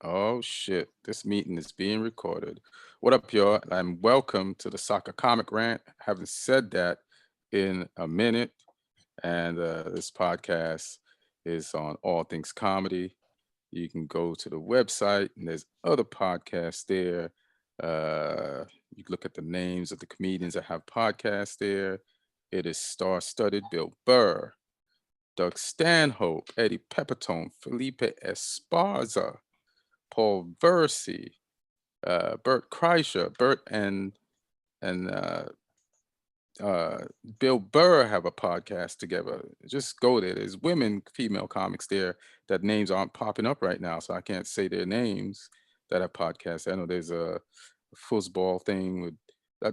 Oh shit, this meeting is being recorded. What up, y'all? And welcome to the Soccer Comic Rant. Haven't said that in a minute. And this podcast is on all things comedy. You can go to the website and there's other podcasts there. You can look at the names of the comedians that have podcasts there. It is star-studded: Bill Burr, Doug Stanhope, Eddie Pepitone, Felipe Esparza, Paul Versi, Bert Kreischer. Bert and Bill Burr have a podcast together. Just go there. There's female comics there that names aren't popping up right now, so I can't say their names that have podcasts. I know there's a foosball thing with.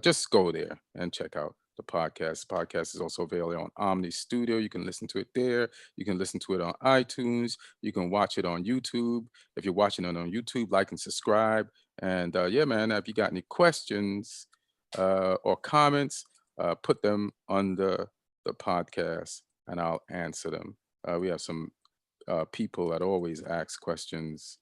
Just go there and check out the podcast. Podcast is also available on Omni Studio. You can listen to it there. You can listen to it on iTunes. You can watch it on YouTube. If you're watching it on YouTube, like and subscribe. And yeah, man, if you got any questions or comments, put them under the podcast and I'll answer them. We have some people that always ask questions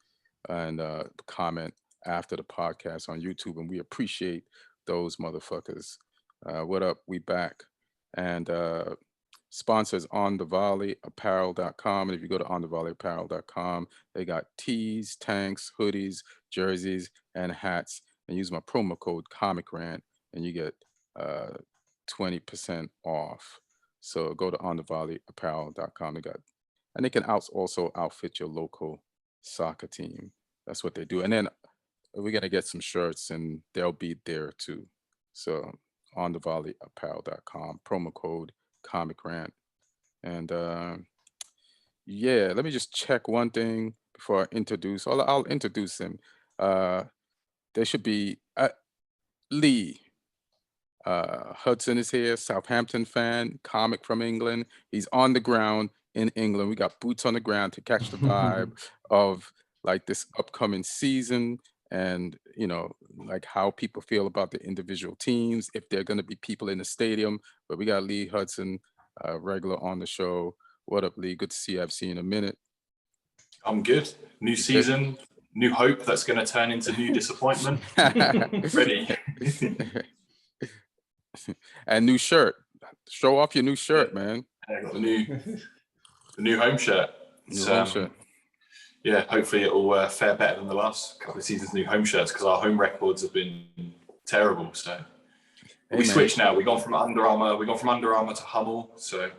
and comment after the podcast on YouTube, and we appreciate those motherfuckers. What up? We back. And sponsors onthevolleyapparel.com. And if you go to onthevolleyapparel.com, they got tees, tanks, hoodies, jerseys, and hats. And use my promo code ComicRant and you get 20% off. So go to onthevolleyapparel.com. And they can also outfit your local soccer team. That's what they do. And then we're gonna get some shirts and they'll be there too. So onthevolleyapparel.com, promo code ComicRant. And yeah, let me just check one thing before I introduce. I'll introduce him. There should be Lee. Hudson is here, Southampton fan, comic from England. He's on the ground in England. We got boots on the ground to catch the vibe of like this upcoming season and, like how people feel about the individual teams, if they're going to be people in the stadium. But we got Lee Hudson, regular on the show. What up, Lee? Good to see you. I've seen you in a minute. I'm good. New season, new hope that's going to turn into new disappointment. Ready. And new shirt. Show off your new shirt, man. I got the new home shirt. Home shirt. Yeah, hopefully it will fare better than the last couple of seasons' new home shirts because our home records have been terrible. So we switched now. We've gone from Under Armour. To Hummel. So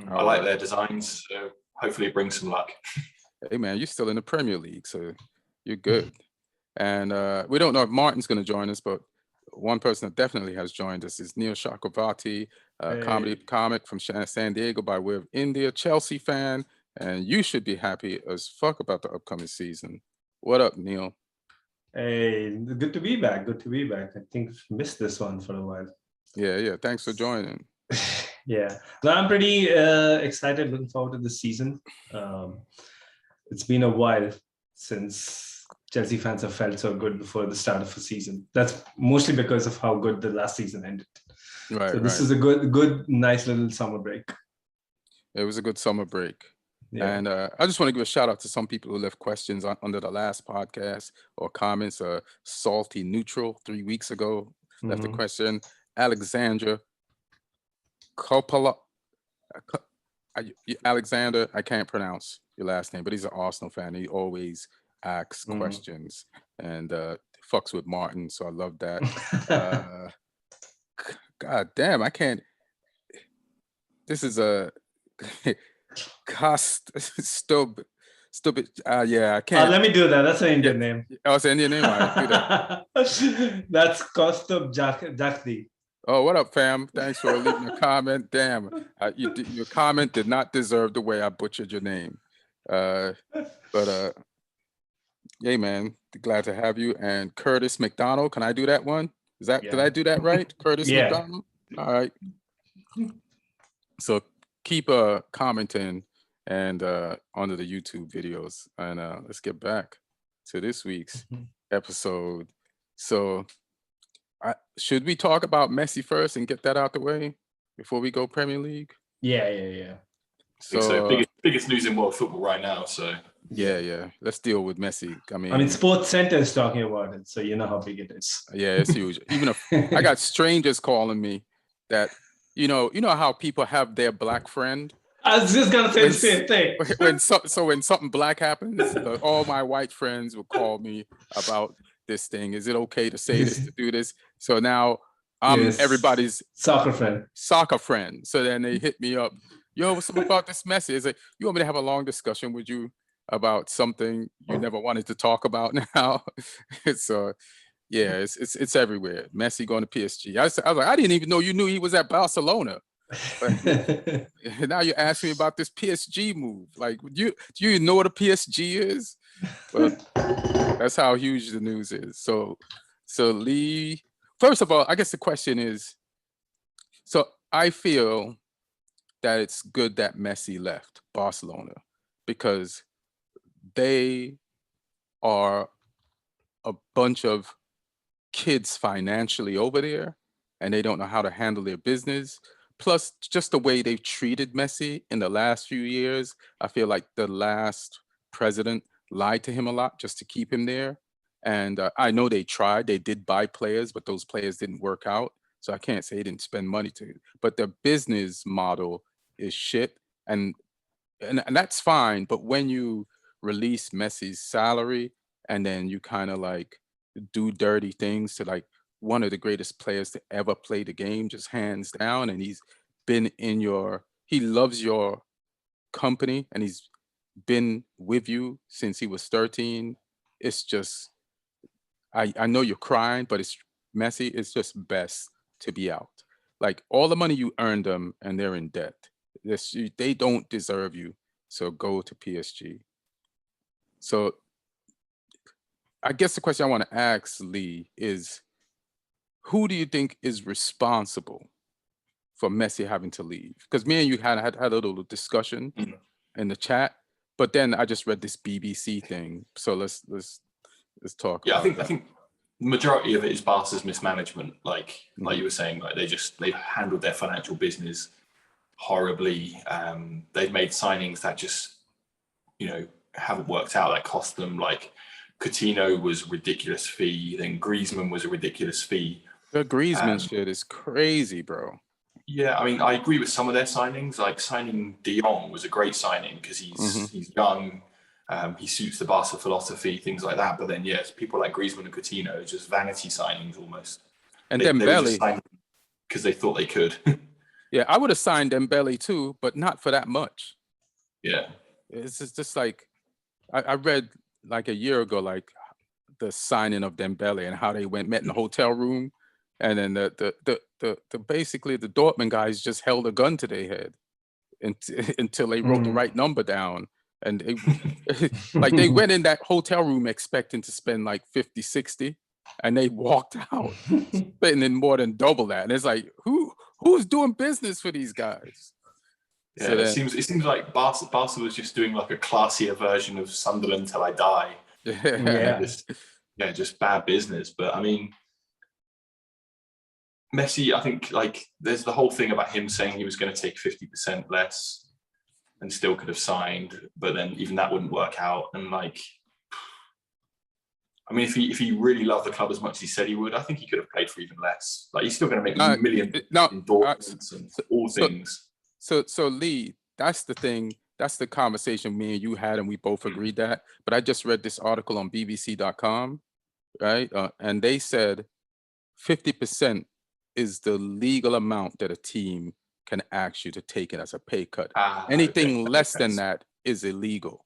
I like their designs. So hopefully it brings some luck. Hey man, you're still in the Premier League, so you're good. And we don't know if Martin's going to join us, but one person that definitely has joined us is Neil Chakravarty, comic from San Diego by way of India, Chelsea fan, and you should be happy as fuck about the upcoming season. What up, Neil? Hey, good to be back. I think missed this one for a while. Yeah. Thanks for joining. Yeah, no, I'm pretty excited. Looking forward to this season. It's been a while since Chelsea fans have felt so good before the start of a season. That's mostly because of how good the last season ended. Right. So this is a good, nice little summer break. It was a good summer break. Yeah. And I just want to give a shout out to some people who left questions under the last podcast or comments. Salty Neutral 3 weeks ago left a question. Alexandra Coppola. Alexander, I can't pronounce your last name, but he's an Arsenal fan. He always asks questions and fucks with Martin, so I love that. God damn, I can't. This is a stupid. Yeah, I can't. Let me do that. That's an Indian name. Oh, it's an Indian name. I do that. That's Kaustubh Jakdi. Oh, what up, fam? Thanks for leaving a comment. Damn, your comment did not deserve the way I butchered your name. But yeah, man, glad to have you. And Curtis McDonald, can I do that one? Did I do that right? Curtis McDonald? All right. So keep commenting and under the YouTube videos. And let's get back to this week's episode. So should we talk about Messi first and get that out the way before we go Premier League? Yeah. So biggest news in world football right now. So Yeah. Let's deal with Messi. I mean, Sports Center is talking about it, so you know how big it is. Yeah, it's huge. Even if I got strangers calling me that, you know how people have their black friend. I was just gonna say the same thing. When something black happens, all my white friends will call me about this thing. Is it okay to say this, to do this? So now I'm everybody's soccer friend. So then they hit me up. Yo, what's up about this message? It's like, you want me to have a long discussion with you about something you never wanted to talk about now? So yeah, it's everywhere. Messi going to PSG. I was like, I didn't even know you knew he was at Barcelona. Now you ask me about this PSG move. Like, do you know what a PSG is? But that's how huge the news is. So Lee, first of all, I guess the question is, so I feel that it's good that Messi left Barcelona because they are a bunch of kids financially over there and they don't know how to handle their business. Plus, just the way they've treated Messi in the last few years, I feel like the last president lied to him a lot just to keep him there. And I know they tried, they did buy players, but those players didn't work out. So I can't say they didn't spend money to, but their business model is shit. And that's fine. But when you release Messi's salary and then you kind of like do dirty things to like one of the greatest players to ever play the game, just hands down, and he's been he loves your company and he's been with you since he was 13. It's just, I know you're crying, but it's Messi. It's just best to be out. Like all the money you earned them and they're in debt. They don't deserve you. So go to PSG. So I guess the question I want to ask Lee is, who do you think is responsible for Messi having to leave? Because me and you had a little discussion in the chat, but then I just read this BBC thing. So let's talk. Yeah, I think the majority of it is Barca's mismanagement. Like you were saying, like they've handled their financial business horribly. They've made signings that just, haven't worked out. That cost them. Like Coutinho was a ridiculous fee. Then Griezmann was a ridiculous fee. The Griezmann shit is crazy, bro. Yeah, I mean, I agree with some of their signings. Like signing De Jong was a great signing because he's young. He suits the Barca philosophy, things like that. But then, yes, people like Griezmann and Coutinho, just vanity signings almost. And Dembele, because they thought they could. Yeah, I would have signed Dembele too, but not for that much. Yeah, it's just like I read like a year ago, like the signing of Dembele and how they met in the hotel room, and then the basically the Dortmund guys just held a gun to their head until they wrote the right number down. And like they went in that hotel room expecting to spend like 50, 60, and they walked out spending more than double that. And it's like, who's doing business for these guys? Yeah, so it seems like Barca was just doing like a classier version of Sunderland Till I Die. Just bad business. But I mean, Messi, I think like there's the whole thing about him saying he was going to take 50% less and still could have signed, but then even that wouldn't work out. And like, I mean, if he really loved the club as much as he said he would, I think he could have played for even less. Like he's still going to make millions in Dortmund and all things. So Lee, that's the thing. That's the conversation me and you had, and we both agreed that. But I just read this article on BBC.com, right? And they said 50% is the legal amount that a team can ask you to take it as a pay cut. Anything less than that is illegal.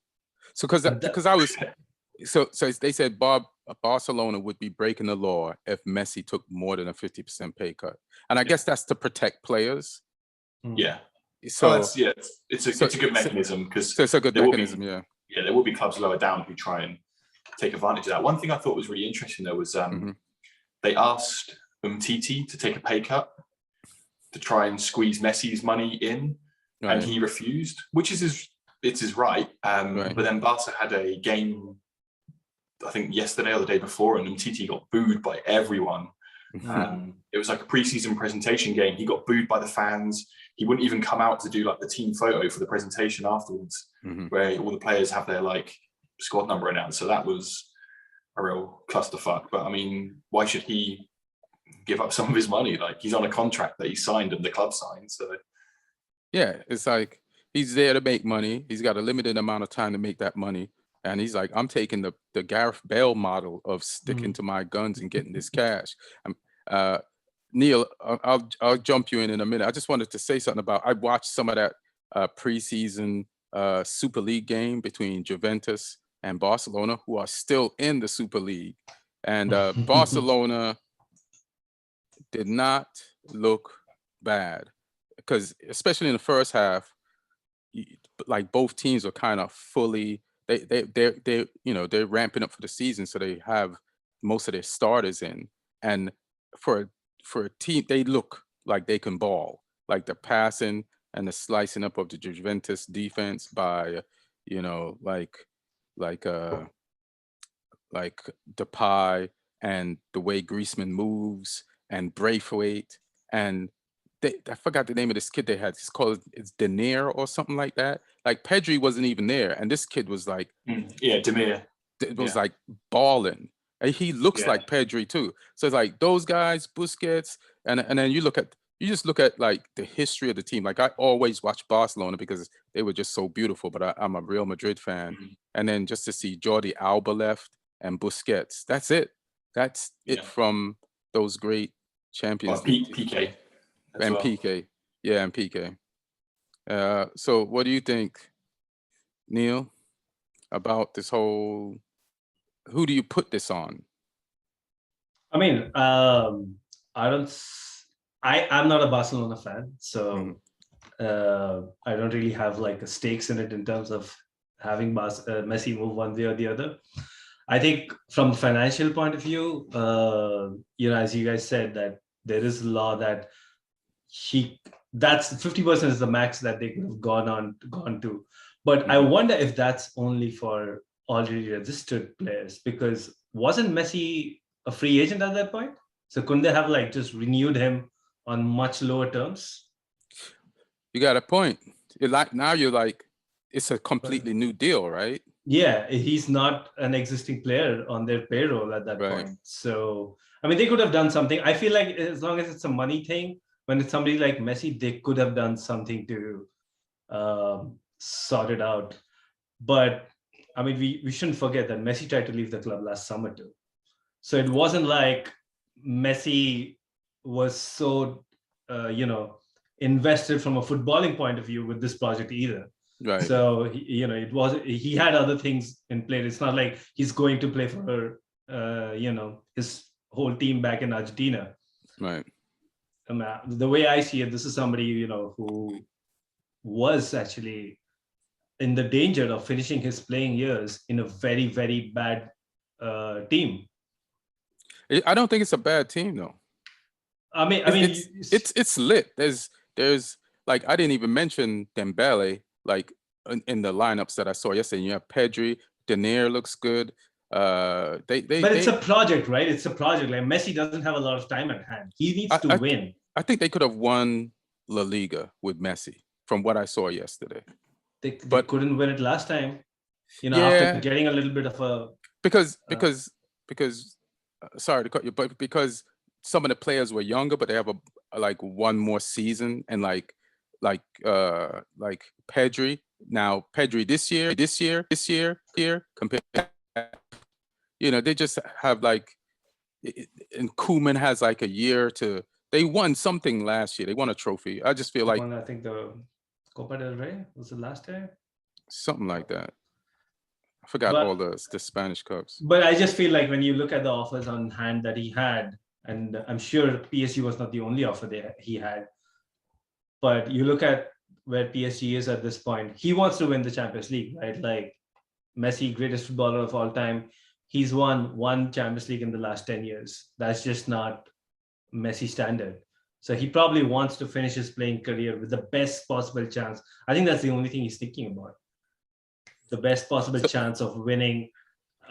So because I was so they said Barcelona would be breaking the law if Messi took more than a 50% pay cut, and I guess that's to protect players. Yeah. So it's a good mechanism because it's a good mechanism. There will be clubs lower down who try and take advantage of that. One thing I thought was really interesting though was they asked Umtiti to take a pay cut to try and squeeze Messi's money in, and he refused, which is his right. But then Barca had a game, I think yesterday or the day before, and Umtiti got booed by everyone. It was like a preseason presentation game. He got booed by the fans. He wouldn't even come out to do like the team photo for the presentation afterwards, where all the players have their like squad number announced. So that was a real clusterfuck. But I mean, why should he give up some of his money? Like, he's on a contract that he signed and the club signed. So Yeah, it's like he's there to make money. He's got a limited amount of time to make that money. And he's like, I'm taking the Gareth Bale model of sticking to my guns and getting this cash. Neil, I'll jump you in a minute. I just wanted to say something about, I watched some of that preseason Super League game between Juventus and Barcelona, who are still in the Super League. And Barcelona did not look bad, because especially in the first half, like both teams are kind of fully, they're ramping up for the season, so they have most of their starters in. And for a team, they look like they can ball, like the passing and the slicing up of the Juventus defense by, like Depay, and the way Griezmann moves, and Braithwaite, and I forgot the name of this kid they had. It's Denier or something like that. Like Pedri wasn't even there, and this kid was like, Demir. It was like balling. And he looks like Pedri too. So it's like those guys, Busquets, and then you just look at like the history of the team. Like I always watch Barcelona because they were just so beautiful, but I'm a Real Madrid fan. And then just to see Jordi Alba left and Busquets, that's it. That's it from those great champions. PK. And PK. Yeah, and PK. So what do you think, Neil, about this whole, who do you put this on? I mean, I'm not a Barcelona fan, so I don't really have like a stakes in it in terms of having Messi move one way or the other. I think from the financial point of view, as you guys said, that there is a law that that's 50% is the max that they could have gone to. But I wonder if that's only for already registered players, because wasn't Messi a free agent at that point? So couldn't they have like just renewed him on much lower terms? You got a point. You're like, it's a completely new deal, right? Yeah, he's not an existing player on their payroll at that point. So, I mean, they could have done something. I feel like as long as it's a money thing, when it's somebody like Messi, they could have done something to sort it out. But I mean, we shouldn't forget that Messi tried to leave the club last summer too. So it wasn't like Messi was so, invested from a footballing point of view with this project either. Right. So he had other things in play. It's not like he's going to play for his whole team back in Argentina. Right. The way I see it, this is somebody who was actually in the danger of finishing his playing years in a very, very bad team. I don't think it's a bad team though. I mean, it's lit. There's like, I didn't even mention Dembele like in the lineups that I saw yesterday. You have Pedri, Denier looks good. But it's a project, right? It's a project. Like Messi doesn't have a lot of time at hand. He needs to win. I think they could have won La Liga with Messi from what I saw yesterday. They couldn't win it last time. After getting a little bit of a because sorry to cut you, but because some of the players were younger, but they have like one more season, and like Pedri. Now Pedri this year compared, they just have like, and Koeman has like a year to. They won something last year. They won a trophy. I just feel like I think the Copa del Rey was it last year, something like that. I forgot all the Spanish cups. But I just feel like when you look at the offers on hand that he had, and I'm sure PSG was not the only offer he had, but you look at where PSG is at this point, he wants to win the Champions League, right? Like Messi, greatest footballer of all time. He's won one Champions League in the last 10 years. That's just not Messi standard. So he probably wants to finish his playing career with the best possible chance. I think that's the only thing he's thinking about. The best possible chance of winning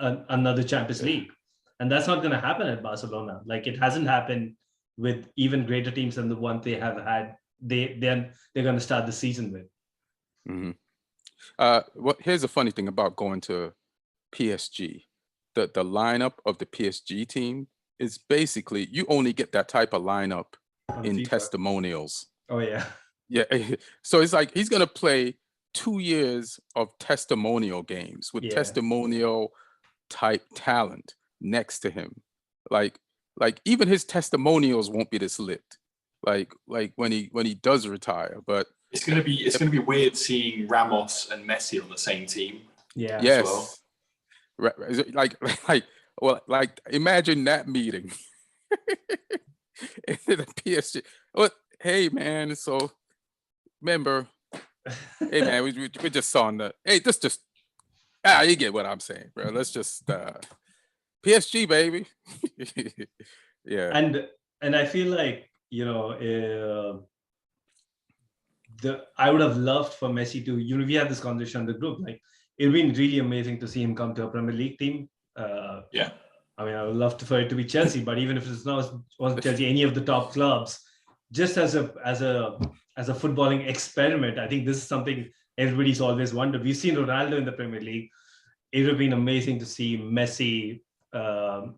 another Champions League. And that's not going to happen at Barcelona. Like it hasn't happened with even greater teams than the one they have had. They're going to start the season with. Mm-hmm. Here's a funny thing about going to PSG. The lineup of the PSG team is basically, you only get that type of lineup in FIFA. testimonials. Oh yeah. Yeah. So it's like he's gonna play 2 years of testimonial games with testimonial type talent next to him. Like even his testimonials won't be this lit. Like when he does retire. But it's gonna be weird seeing Ramos and Messi on the same team. Yeah. yes. As well. Like imagine that meeting. The PSG. Well, hey man, so remember, hey man, we just saw on the this just you get what I'm saying, bro. Let's just PSG baby. Yeah. And I feel like, I would have loved for Messi to, we had this conversation in the group, like it'd been really amazing to see him come to a Premier League team. Yeah. I mean, I would love for it to be Chelsea, but even if it's not wasn't Chelsea, any of the top clubs, just as a footballing experiment, I think this is something everybody's always wondered. We've seen Ronaldo in the Premier League. It would have been amazing to see Messi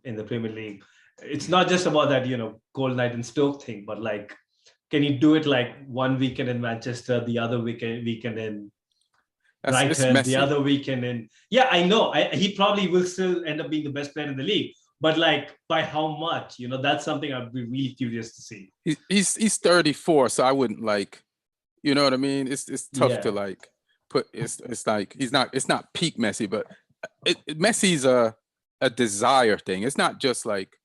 in the Premier League. It's not just about that, cold night and Stoke thing, but like, can you do it like one weekend in Manchester, the other weekend in Brighton, the other weekend in... Yeah, I know. He probably will still end up being the best player in the league. But like, by how much? That's something I'd be really curious to see. He's 34, so I wouldn't like, you know what I mean? It's tough to like put. It's like it's not peak Messi, but Messi's a desire thing. It's not just like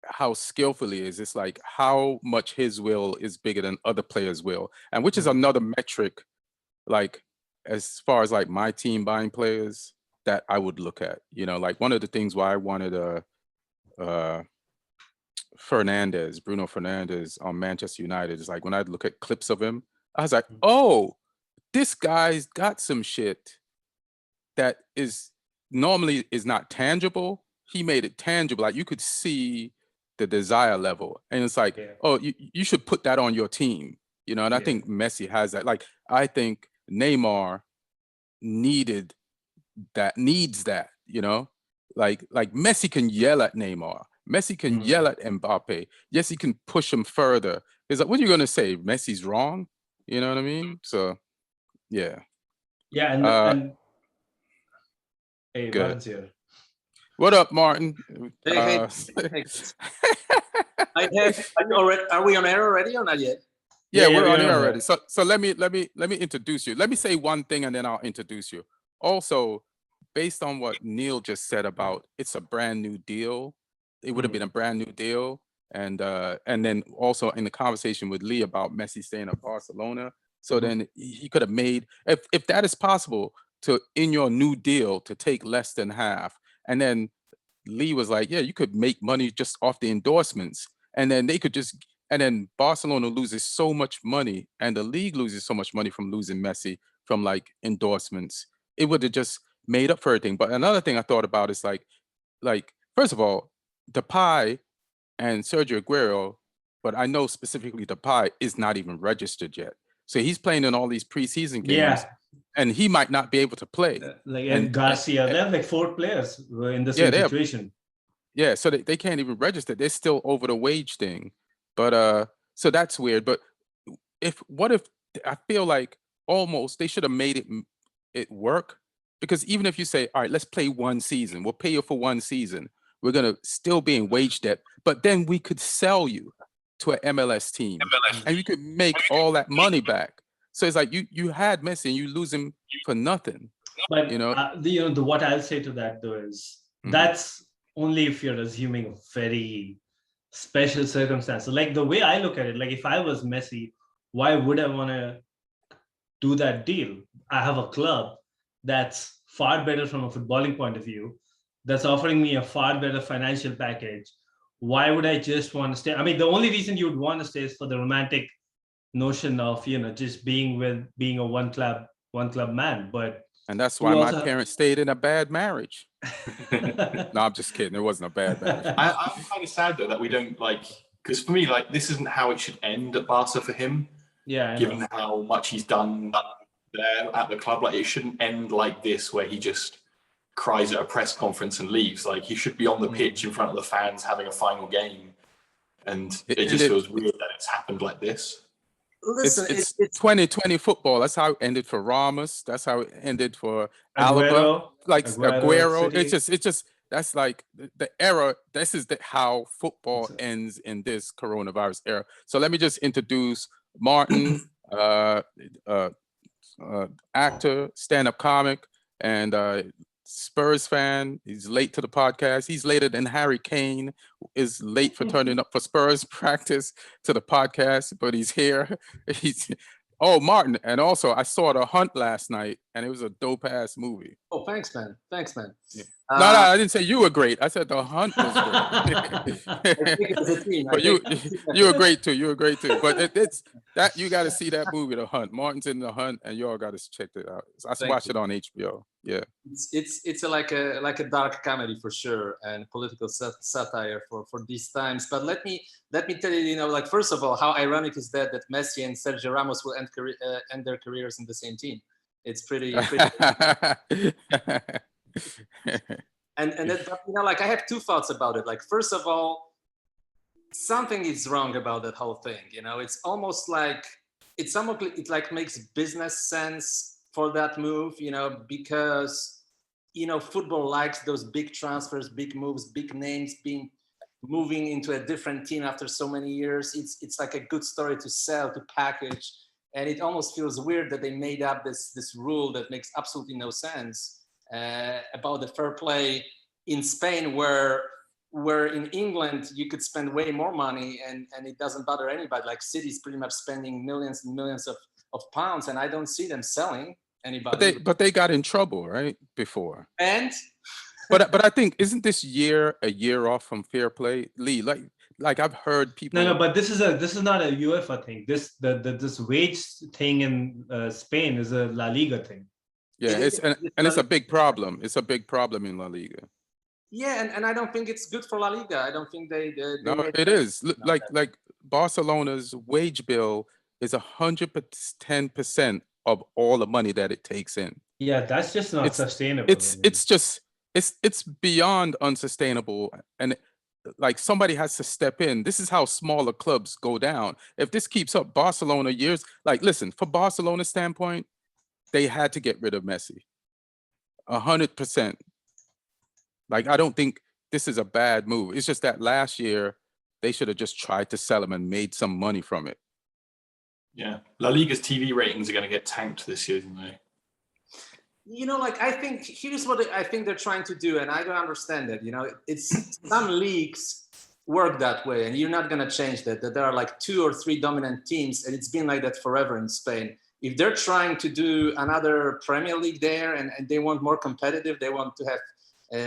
how skillful he is. It's like how much his will is bigger than other players' will, and which is another metric, like as far as like my team buying players that I would look at. Like one of the things why I wanted Bruno Fernandes on Manchester United is like when I'd look at clips of him, I was like, oh, this guy's got some shit that is normally is not tangible. He made it tangible. Like you could see the desire level. And it's like, oh, you should put that on your team. And I think Messi has that. Like, I think Neymar needs that, like Messi can yell at Neymar. Messi can yell at Mbappe. Yes, he can push him further. It's like, what are you going to say? Messi's wrong? You know what I mean? So, yeah. Yeah, and hey, good. Martin's here. What up, Martin? Hey. Are we on air already or not yet? Yeah, we're on air already. So let me introduce you. Let me say one thing and then I'll introduce you. Also, based on what Neil just said about it's a brand new deal, it would have been a brand new deal. And then also in the conversation with Lee about Messi staying at Barcelona. So then he could have made, if that is possible, to in your new deal to take less than half. And then Lee was like, yeah, you could make money just off the endorsements. And then they could just, and then Barcelona loses so much money and the league loses so much money from losing Messi from like endorsements. It would have just made up for everything. But another thing I thought about is like first of all, Depay and Sergio Aguero, but I know specifically Depay is not even registered yet. So he's playing in all these preseason games, and he might not be able to play. And Garcia, they have like 4 players in the same situation. So they can't even register. They're still over the wage thing. But so that's weird. But what if I feel like almost they should have made it work? Because even if you say, all right, let's play one season, we'll pay you for one season. We're gonna still be in wage debt, but then we could sell you to an MLS team, and you could make all that money back. So it's like you had Messi and you lose him for nothing. But what I'll say to that though is that's only if you're assuming a very special circumstance. So like the way I look at it, like if I was Messi, why would I want to do that deal? I have a club that's far better from a footballing point of view, that's offering me a far better financial package. Why would I just want to stay? I mean, the only reason you would want to stay is for the romantic notion of, just being a one club man. And that's why my parents stayed in a bad marriage. No, I'm just kidding. It wasn't a bad marriage. I'm kind of sad though that we don't because for me, this isn't how it should end at Barca for him. Yeah. Given how much he's done there at the club, it shouldn't end like this, where he just cries at a press conference and leaves. Like, he should be on the pitch in front of the fans having a final game. And it just feels weird that it's happened like this. Listen, It's 2020 football. That's how it ended for Ramos. That's how it ended for Aguero, Alaba, Aguero. City. It's just that's like the era. This is how football ends in this coronavirus era. So let me just introduce Martin, actor, stand-up comic, and Spurs fan. He's late to the podcast. He's later than Harry Kane is late for turning up for Spurs practice to the podcast, but he's here. Martin. And also I saw The Hunt last night, and it was a dope ass movie. Oh, thanks, man. Yeah. No, I didn't say you were great. I said The Hunt was great. I think it was a team. But you were great too. You were great too. But it's that you got to see that movie, The Hunt. Martin's in The Hunt, and y'all got to check it out. I watched it on HBO. Yeah, it's like a dark comedy for sure, and political satire for these times. But let me tell you, like, first of all, how ironic is that Messi and Sergio Ramos will end their careers in the same team. It's pretty and that, like, I have two thoughts about it. Like, first of all, something is wrong about that whole thing. It's almost like it makes business sense for that move, because football likes those big transfers, big moves, big names moving into a different team after so many years. It's like a good story to sell, to package, and it almost feels weird that they made up this rule that makes absolutely no sense about the fair play in Spain, where in England you could spend way more money and it doesn't bother anybody. Like, City's pretty much spending millions and millions of pounds, and I don't see them selling anybody. But they got in trouble, right, before. And but I think, isn't this year a year off from fair play, Lee? Like I've heard people. No, but this is not a UEFA thing. This wage thing in Spain is a La Liga thing. Yeah, it's a big problem. It's a big problem in La Liga. Yeah, and I don't think it's good for La Liga. I don't think they no, it is. Like Barcelona's wage bill is 110% of all the money that it takes in. Yeah, that's just not sustainable. It's beyond unsustainable, and like, somebody has to step in. This is how smaller clubs go down. If this keeps up, Barcelona listen, for Barcelona's standpoint, they had to get rid of Messi. 100%. Like, I don't think this is a bad move. It's just that last year they should have just tried to sell him and made some money from it. Yeah, La Liga's TV ratings are going to get tanked this year, isn't they? Like, I think here's what I think they're trying to do, and I don't understand it. It's some leagues work that way, and you're not going to change that there are like 2 or 3 dominant teams, and it's been like that forever in Spain. If they're trying to do another Premier League there, and they want more competitive, they want to have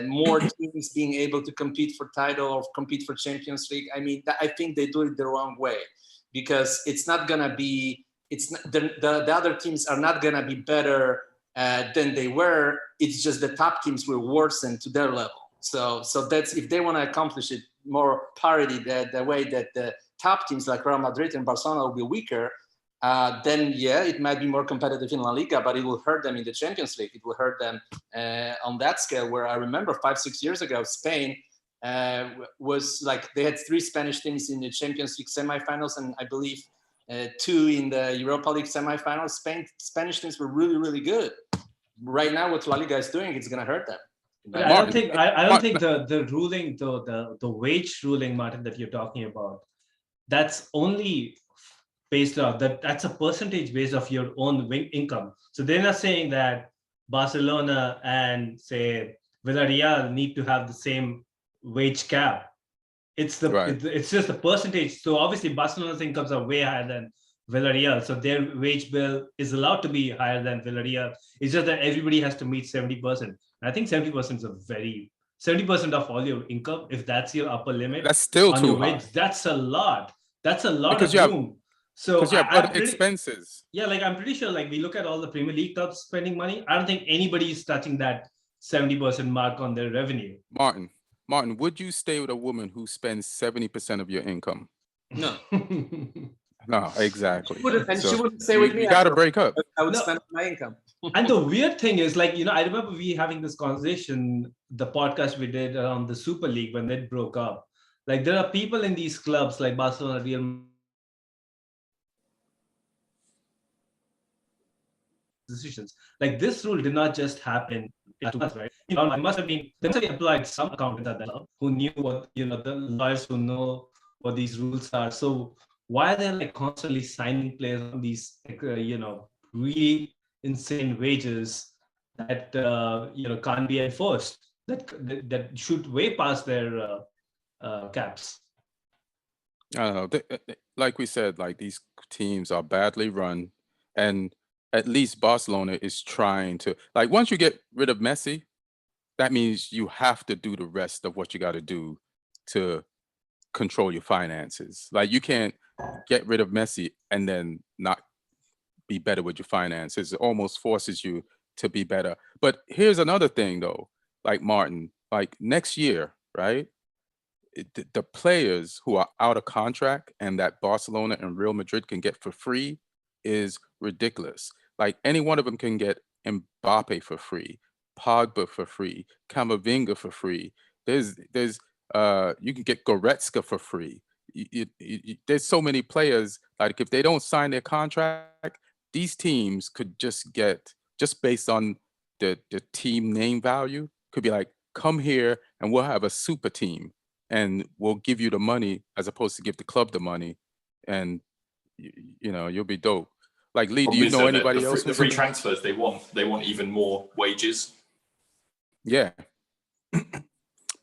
more teams being able to compete for title or compete for Champions League. I mean, I think they do it the wrong way, because it's not going to be, the other teams are not going to be better than they were. It's just the top teams will worsen to their level. So that's, if they want to accomplish it more parity, the way that the top teams like Real Madrid and Barcelona will be weaker, then yeah, it might be more competitive in La Liga, but it will hurt them in the Champions League. It will hurt them on that scale, where I remember 5-6 years ago, Spain was like, they had 3 Spanish teams in the Champions League semifinals, and I believe 2 in the Europa League semifinals. Spanish teams were really, really good. Right now, what La Liga is doing, it's going to hurt them. But I don't think the ruling, the wage ruling, Martin, that you're talking about, that's only based off that's a percentage based off your own income. So they're not saying that Barcelona and, say, Villarreal need to have the same wage cap. It's just the percentage. So obviously Barcelona's incomes are way higher than Villarreal, so their wage bill is allowed to be higher than Villarreal. It's just that everybody has to meet 70%. And I think 70% is 70% of all your income. If that's your upper limit, that's still on too your high. wage, that's a lot. That's a lot because of room. So because you have other expenses. Yeah, like, I'm pretty sure, like, we look at all the Premier League clubs spending money. I don't think anybody is touching that 70% mark on their revenue. Martin, would you stay with a woman who spends 70% of your income? No. No, exactly. She wouldn't stay with me. You got to break up. I would spend my income. And the weird thing is, like, I remember we having this conversation, the podcast we did around the Super League when it broke up. Like, there are people in these clubs like Barcelona, Real decisions. Like, this rule did not just happen in 2 months, right? There must have applied some accountants at that club who knew what, the lawyers who know what these rules are. So why are they like constantly signing players on these, really insane wages that can't be enforced, that shoot way past their caps? I don't know. Like we said, like these teams are badly run, and at least Barcelona is trying to, like, once you get rid of Messi, that means you have to do the rest of what you got to do to control your finances. Like, you can't get rid of Messi and then not be better with your finances. It almost forces you to be better. But here's another thing though, like Martin, like next year, right? The players who are out of contract and that Barcelona and Real Madrid can get for free is ridiculous. Like, any one of them can get Mbappe for free, Pogba for free, Camavinga for free. There's you can get Goretzka for free. There's so many players, like if they don't sign their contract, these teams could just get, just based on the team name value, could be like, come here and we'll have a super team and we'll give you the money as opposed to give the club the money, and you'll be dope. Like, Lee, do you know anybody else? The free transfers, they want even more wages. Yeah.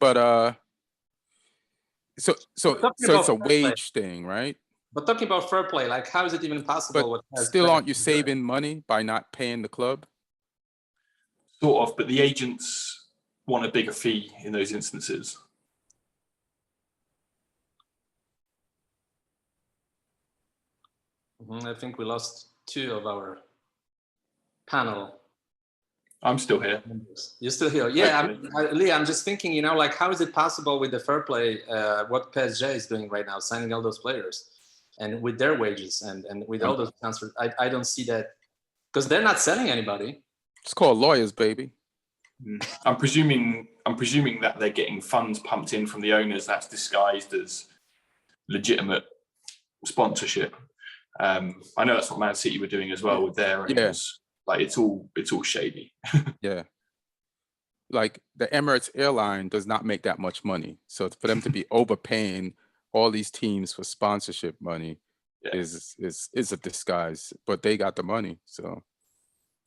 But so it's a wage thing, right? But talking about fair play, like, how is it even possible? But still, aren't you saving money by not paying the club? Sort of, but the agents want a bigger fee in those instances. I think we lost 2 of our panel. I'm still here. You're still here. Yeah, Lee, I'm just thinking, like, how is it possible with the fair play, what PSG is doing right now, signing all those players and with their wages and with all those transfers? I don't see that, because they're not selling anybody. It's called lawyers, baby. I'm presuming that they're getting funds pumped in from the owners that's disguised as legitimate sponsorship. I know that's what Man City were doing as well with their owners. Like, it's all shady. Yeah. Like, the Emirates airline does not make that much money. So for them to be overpaying all these teams for sponsorship money is a disguise. But they got the money. So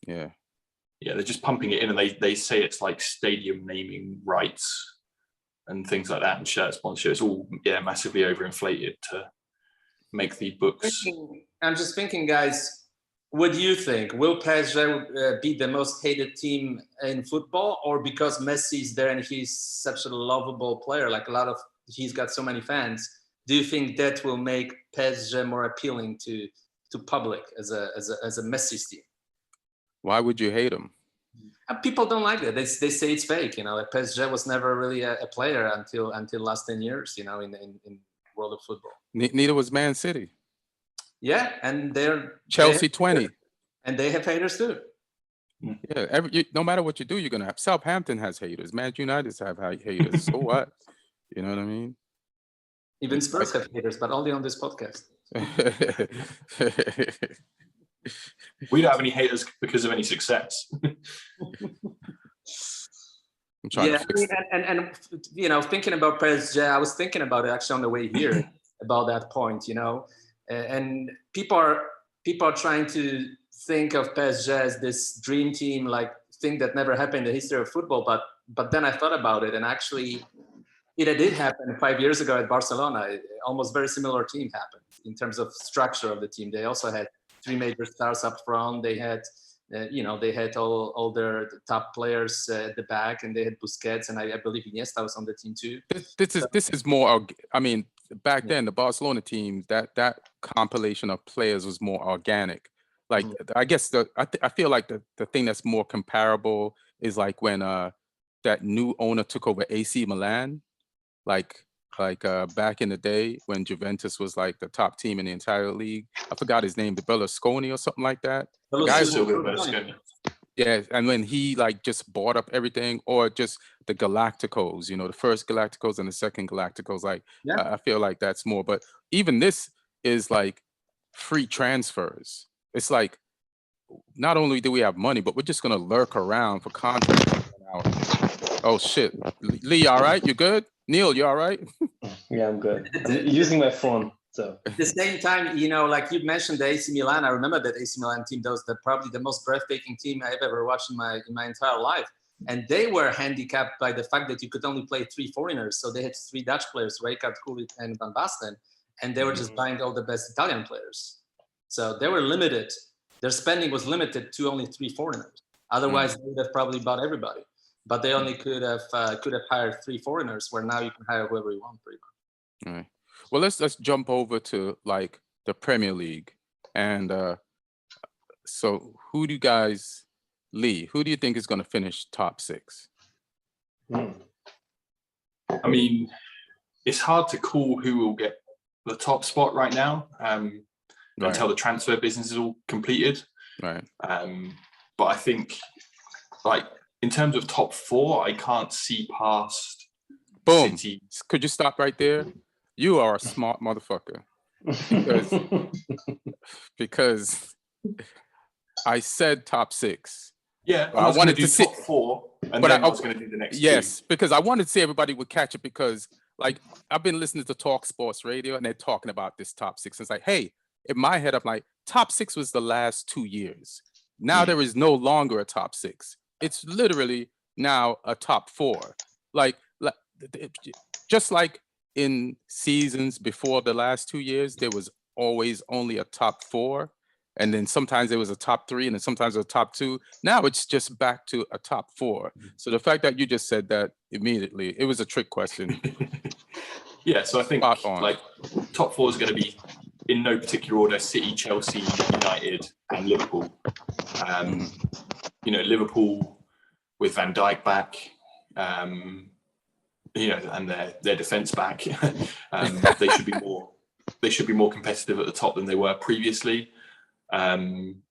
yeah. Yeah, they're just pumping it in, and they say it's like stadium naming rights and things like that, and shirt sponsorship. It's all massively overinflated to make the books. I'm just thinking, guys, what do you think? Will PSG be the most hated team in football, or because Messi is there and he's such a lovable player, like he's got so many fans? Do you think that will make PSG more appealing to public as a Messi team? Why would you hate him? People don't like that. They say it's fake. Like, PSG was never really a player until last 10 years. In world of football. Neither was Man City. Yeah, and they're Chelsea 20, and they have haters too. Yeah, no matter what you do, you're gonna have. Southampton has haters. Man United have haters. So what? You know what I mean? Even Spurs have haters, but only on this podcast. We don't have any haters because of any success. I'm trying to fix and thinking about PSG, I was thinking about it actually on the way here about that point, and people are trying to think of PSG as this dream team, like thing that never happened in the history of football. But then I thought about it, and actually it did happen 5 years ago at Barcelona. Almost very similar team happened in terms of structure of the team. They also had 3 major stars up front. They had they had all their top players at the back, and they had Busquets, and I believe Iniesta was on the team too. This is more. I mean, back then the Barcelona team, that compilation of players was more organic. Like, I guess I feel like the thing that's more comparable is like when that new owner took over AC Milan. Like, like back in the day when Juventus was like the top team in the entire league. I forgot his name, the Berlusconi or something like that. The guy who, yeah, and when he like just bought up everything, or just the Galacticos, you know, the first Galacticos and the second Galacticos, like I feel like that's more. But even this is like free transfers. It's like not only do we have money, but we're just gonna lurk around for contracts. Oh shit, Lee, all right? You good? Neil, you all right? Yeah, I'm good. I'm using my phone. So at the same time, you know, like you mentioned the AC Milan, I remember that AC Milan team. That was probably the most breathtaking team I've ever watched in my entire life. And they were handicapped by the fact that you could only play 3 foreigners. So they had 3 Dutch players, Rijkaard, Gullit, and Van Basten, and they were just buying all the best Italian players. So they were limited. Their spending was limited to only 3 foreigners. Otherwise, they would have probably bought everybody. But they only could have hired 3 foreigners, where now you can hire whoever you want, pretty much. All right. Well, let's jump over to like the Premier League, and so who do you guys, Lee? Who do you think is going to finish top 6? I mean, it's hard to call who will get the top spot right now until the transfer business is all completed. Right. But I think, like, in terms of top 4, I can't see past City. Could you stop right there? You are a smart motherfucker. Because I said top 6. Yeah, I wanted to see top 4, and then I was going to do the next 2. Yes, because I wanted to see everybody would catch it, because like I've been listening to Talk Sports Radio and they're talking about this top 6. It's like, hey, in my head, I'm like, top 6 was the last 2 years. Now there is no longer a top 6. It's literally now a top 4. Like just like in seasons before the last 2 years, there was always only a top 4. And then sometimes there was a top 3, and then sometimes a top 2. Now it's just back to a top 4. So the fact that you just said that immediately, it was a trick question. Yeah, so I think like top 4 is going to be, in no particular order, City, Chelsea, United, and Liverpool. You know, Liverpool with Van Dijk back, you know, and their defense back, they should be more competitive at the top than they were previously. And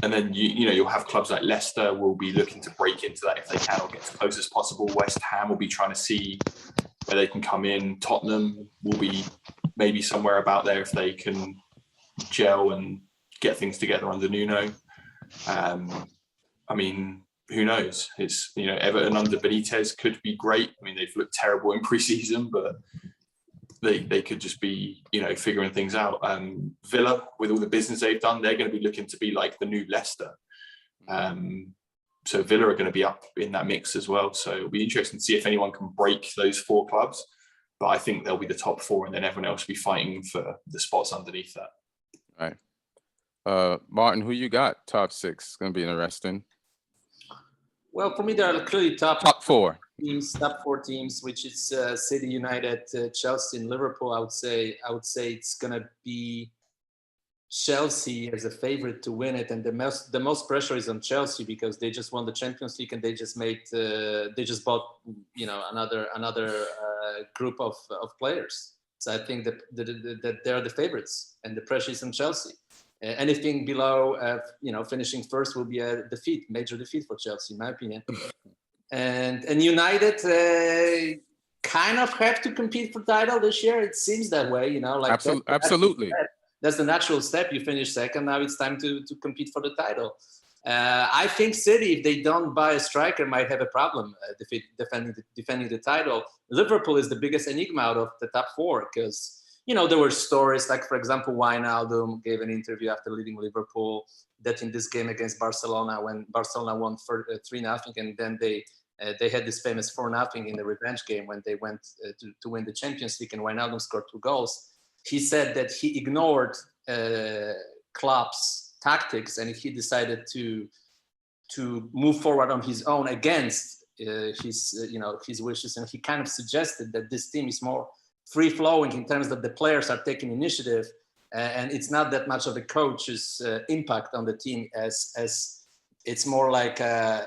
then you know, you'll have clubs like Leicester will be looking to break into that if they can, or get as close as possible. West Ham will be trying to see where they can come in. Tottenham will be maybe somewhere about there if they can gel and get things together under Nuno. I mean, who knows? It's, you know, Everton under Benitez could be great. I mean, they've looked terrible in pre-season, but they could just be, you know, figuring things out. Villa, with all the business they've done, they're going to be looking to be like the new Leicester. So Villa are going to be up in that mix as well. So it'll be interesting to see if anyone can break those 4 clubs. But I think they'll be the top 4, and then everyone else will be fighting for the spots underneath that. Right. Martin, who you got? Top 6. It's going to be interesting. Well, for me, there are clearly top 4 teams, which is City, United, Chelsea, and Liverpool. I would say it's gonna be Chelsea as a favorite to win it, and the most pressure is on Chelsea because they just won the Champions League and they just bought, you know, another group of players. So I think that they're the favorites, and the pressure is on Chelsea. Anything below, you know, finishing first will be a major defeat for Chelsea, in my opinion. And United kind of have to compete for title this year. It seems that way, you know. Like absolutely. That's the natural step. You finish second. Now it's time to compete for the title. I think City, if they don't buy a striker, might have a problem defending the title. Liverpool is the biggest enigma out of the top 4 because, you know, there were stories like, for example, Wijnaldum gave an interview after leading Liverpool that in this game against Barcelona, when Barcelona won 3-0, and then they had this famous 4-0 in the revenge game when they went to win the Champions League, and Wijnaldum scored 2 goals. He said that he ignored Klopp's tactics and he decided to move forward on his own against his wishes, and he kind of suggested that this team is more free-flowing in terms that the players are taking initiative, and it's not that much of a coach's impact on the team as it's more like a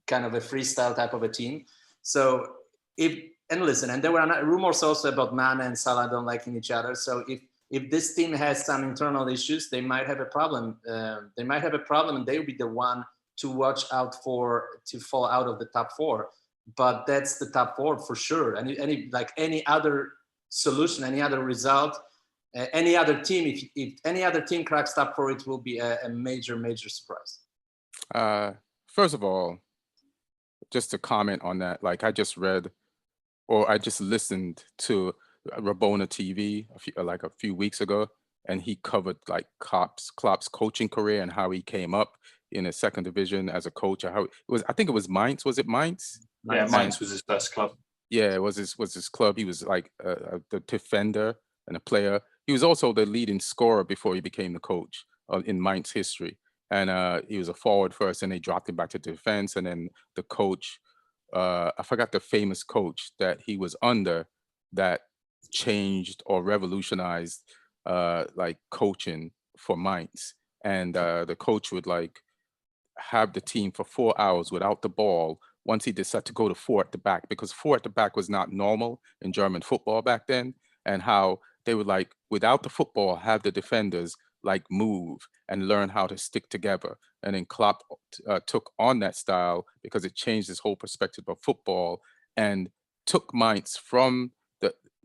kind of a freestyle type of a team. So if and listen, and there were rumors also about Mane and Salah don't liking each other. So if this team has some internal issues, they might have a problem. And they'll be the one to watch out for to fall out of the top four. But that's the top four for sure. And any other solution, any other result, any other team, if any other team cracks top four, it will be a major surprise. First of all, just to comment on that, like I just read or I just listened to Rabona TV a few weeks ago, and he covered like Klopp's coaching career and how he came up in the second division as a coach. How it was, I think it was Mainz. Was it Mainz? Yeah, Mainz was his first club. Yeah, it was his club. He was like the defender and a player. He was also the leading scorer before he became the coach in Mainz history. And he was a forward first, and they dropped him back to defense. And then the coach, I forgot the famous coach that he was under that changed or revolutionized like coaching for Mainz. And the coach would like have the team for 4 hours without the ball once he decided to go to 4 at the back, because 4 at the back was not normal in German football back then, and how they would like without the football have the defenders like move and learn how to stick together. And then Klopp took on that style because it changed his whole perspective of football and took Mainz from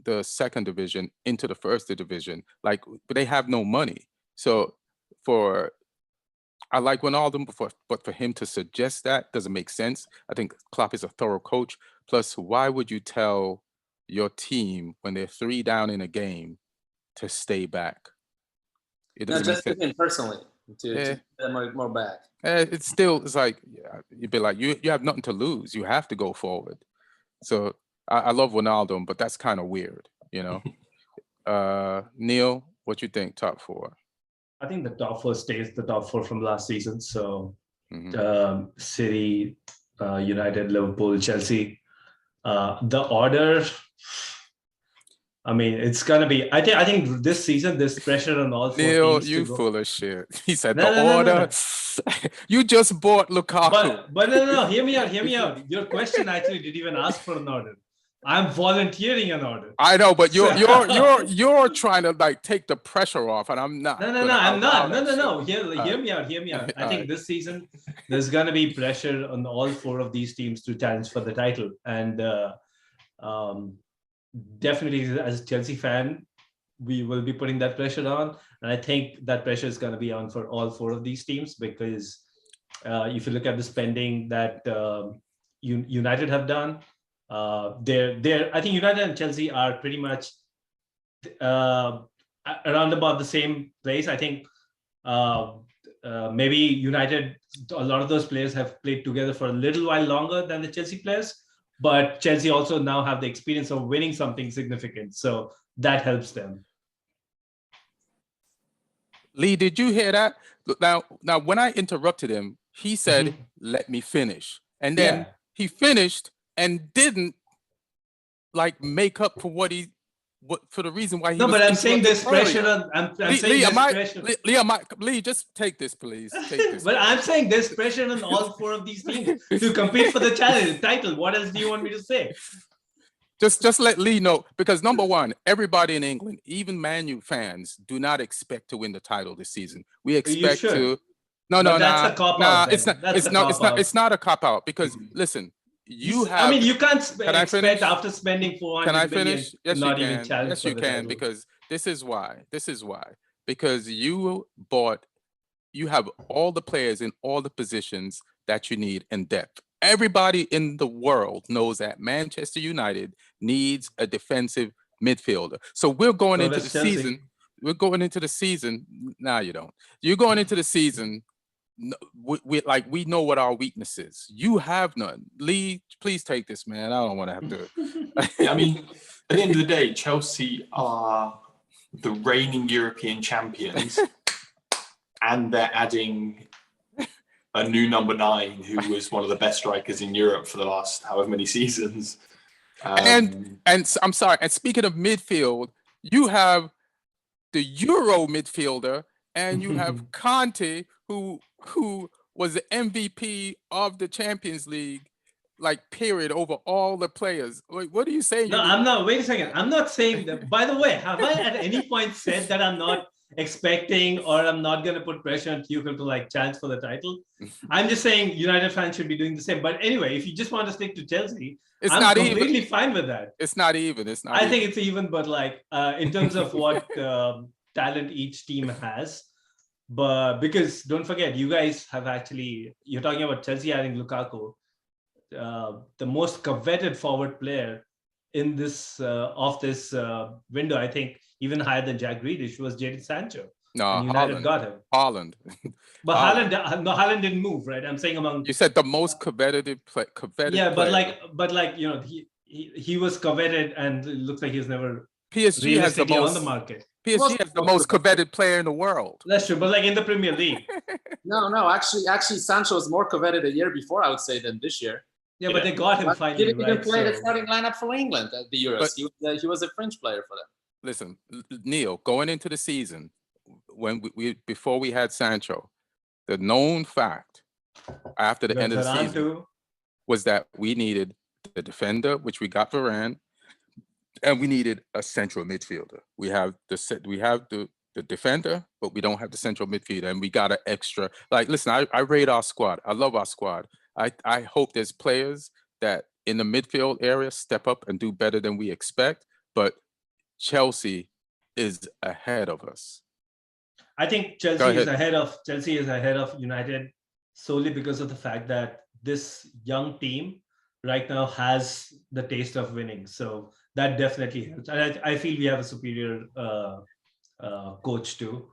the second division into the first division. Like, but they have no money. So I like Wijnaldum, but for him to suggest that doesn't make sense. I think Klopp is a thorough coach. Plus, why would you tell your team when they're 3 down in a game to stay back? It doesn't just make sense. him personally to get more back. It's like, yeah, you'd be like, you have nothing to lose. You have to go forward. So I love Wijnaldum, but that's kind of weird, you know. Neil, what you think? Top 4? I think the top 4 stays the top 4 from last season. So City, United, Liverpool, Chelsea. The order, I mean, it's gonna be. I think this season there's pressure on all 4 Neil, teams. you full of shit. He said No, the no, order. no. You just bought Lukaku. But no. Hear me out. Your question actually didn't even ask for an order. I'm volunteering an order. I know, but you're trying to like take the pressure off, and I'm not. No, I'm not. No. Hear me out. I think this season there's gonna be pressure on all 4 of these teams to challenge for the title, and definitely as a Chelsea fan, we will be putting that pressure on, and I think that pressure is going to be on for all 4 of these teams, because if you look at the spending that United have done, I think United and Chelsea are pretty much around about the same place. I think maybe United, a lot of those players have played together for a little while longer than the Chelsea players, but Chelsea also now have the experience of winning something significant, so that helps them. Lee, did you hear that? Now, when I interrupted him, he said, "Let me finish," and then he finished and didn't like make up for for the reason why he. No, was but I'm saying there's pressure on. Lee, just take this, please. Take this. But I'm saying there's pressure on all 4 of these teams to compete for the title. What else do you want me to say? Just let Lee know, because number one, everybody in England, even Man U fans, do not expect to win the title this season. We expect to. No. That's a cop out. It's not a cop out, because listen, you have. I mean, you can't expect after spending 400 Can I million finish? Yes, not you even can. challenge Yes, for you the can, title. because this is why. Because you have all the players in all the positions that you need in depth. Everybody in the world knows that Manchester United needs a defensive midfielder. So we're going into the season. We're going into the season. No, you don't. You're going into the season. We know what our weakness is. You have none. Lee, please take this, man. I don't want to have to. Yeah, I mean, at the end of the day, Chelsea are the reigning European champions, and they're adding a new number 9 who was one of the best strikers in Europe for the last however many seasons. And I'm sorry. And speaking of midfield, you have the Euro midfielder, and you have Conte, who was the MVP of the Champions League like period over all the players. Like, what are you saying? No, I'm not. Wait a second. I'm not saying that. By the way, have I at any point said that I'm not expecting or I'm not going to put pressure on Tuchel to like challenge for the title? I'm just saying United fans should be doing the same. But anyway, if you just want to stick to Chelsea, It's I'm not completely even. fine with that. It's not even. It's not. I think it's even, but like in terms of what talent each team has. But because don't forget, you guys have actually, you're talking about Chelsea adding Lukaku, the most coveted forward player in this window. I think even higher than Jack Grealish was Jadon Sancho. No, and United Haaland. got him. Haaland. But Haaland didn't move, right? I'm saying among. You said the most coveted coveted. Yeah, player. but like you know, he was coveted, and it looks like he's never PSG has the most on the market. PSG has the most coveted player in the world. That's true, but like in the Premier League. No. Actually, Sancho was more coveted a year before, I would say, than this year. Yeah, but they got him finally. He didn't even play the starting lineup for England at the Euros. But he was a French player for them. Listen, Neil, going into the season, when before we had Sancho, the known fact after the end of the season was that we needed the defender, which we got Varane, and we needed a central midfielder. We have the defender, but we don't have the central midfielder, and we got an extra. Like, listen, I rate our squad. I love our squad. I hope there's players that in the midfield area step up and do better than we expect, but Chelsea is ahead of us. I think Chelsea is ahead of United solely because of the fact that this young team right now has the taste of winning. So that definitely helps. And I feel we have a superior coach too.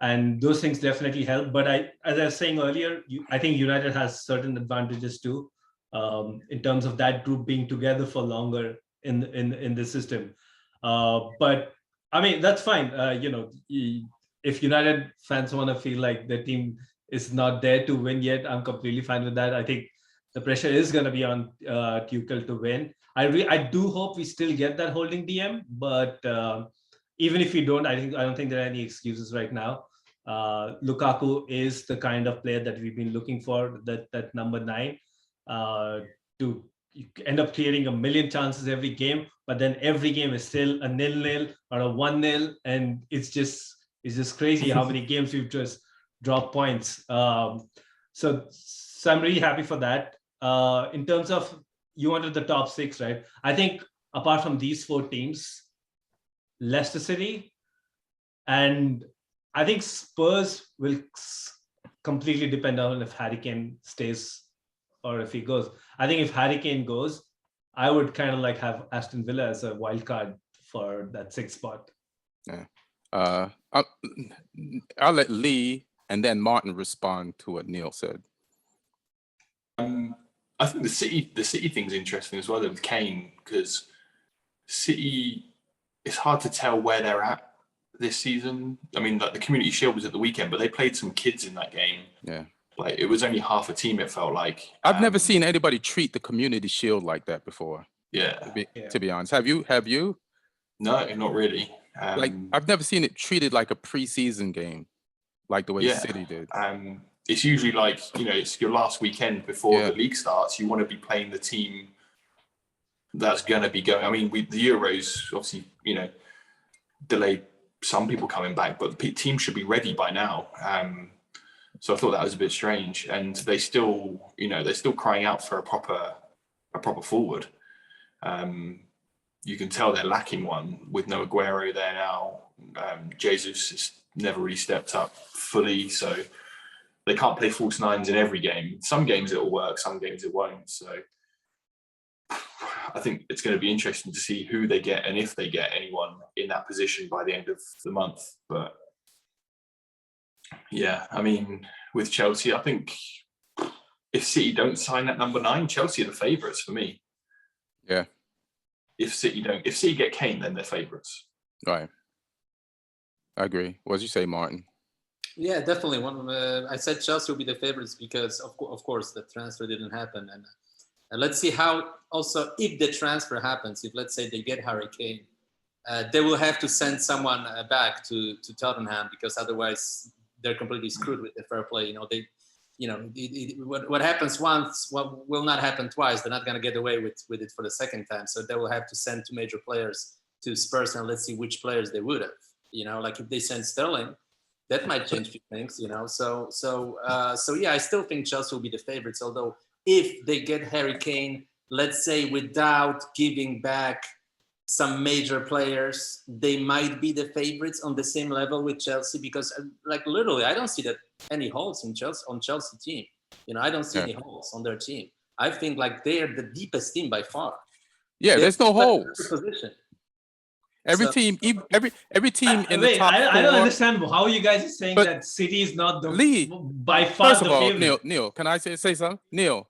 And those things definitely help. But as I was saying earlier, I think United has certain advantages too, in terms of that group being together for longer in the system. But I mean, that's fine. If United fans want to feel like their team is not there to win yet, I'm completely fine with that. I think the pressure is going to be on Tuchel to win. I do hope we still get that holding DM, but even if we don't, I don't think there are any excuses right now. Lukaku is the kind of player that we've been looking for, that number 9, to end up creating a million chances every game, but then every game is still a 0-0 or a 1-0, and it's just crazy how many games we've just dropped points. So I'm really happy for that. In terms of, you wanted the top 6, right? I think apart from these 4 teams, Leicester City, and I think Spurs will completely depend on if Harry Kane stays or if he goes. I think if Harry Kane goes, I would kind of like have Aston Villa as a wild card for that 6th spot. Yeah. I'll let Lee and then Martin respond to what Neil said. I think the City thing's interesting as well with Kane, because City, it's hard to tell where they're at this season. I mean, like the Community Shield was at the weekend, but they played some kids in that game. Yeah. Like it was only half a team, it felt like. I've never seen anybody treat the Community Shield like that before. Yeah. To be honest. Have you? No, not really. Like I've never seen it treated like a preseason game, like the way City did. It's usually like, it's your last weekend before the league starts. You want to be playing the team that's going to be going. I mean, the Euros obviously, delayed some people coming back, but the team should be ready by now. So I thought that was a bit strange, and they're still crying out for a proper forward. You can tell they're lacking one with no Aguero there now. Jesus has never really stepped up fully, so they can't play false 9s in every game. Some games it'll work, some games it won't. So I think it's going to be interesting to see who they get and if they get anyone in that position by the end of the month. But yeah, I mean, with Chelsea, I think if City don't sign that number 9, Chelsea are the favourites for me. Yeah. If City get Kane, then they're favourites. Right. I agree. What did you say, Martin? Yeah, definitely. I said Chelsea will be the favourites because, of course, the transfer didn't happen. And let's see how, also, if the transfer happens, if let's say they get Harry Kane, they will have to send someone back to Tottenham, because otherwise they're completely screwed with the fair play. what happens once, what will not happen twice. They're not going to get away with it for the second time. So they will have to send 2 major players to Spurs, and let's see which players they would have. Like if they send Sterling, that might change a few things. So yeah, I still think Chelsea will be the favorites. Although if they get Harry Kane, let's say without giving back some major players, they might be the favorites on the same level with Chelsea, because literally I don't see that any holes on Chelsea team. I don't see any holes on their team. I think they are the deepest team by far. Yeah, there's no holes. Position. Every team in the top I don't four- understand how you guys are saying that City is not the Lee, by far First the of all, favorite. Neil, can I say something? Neil,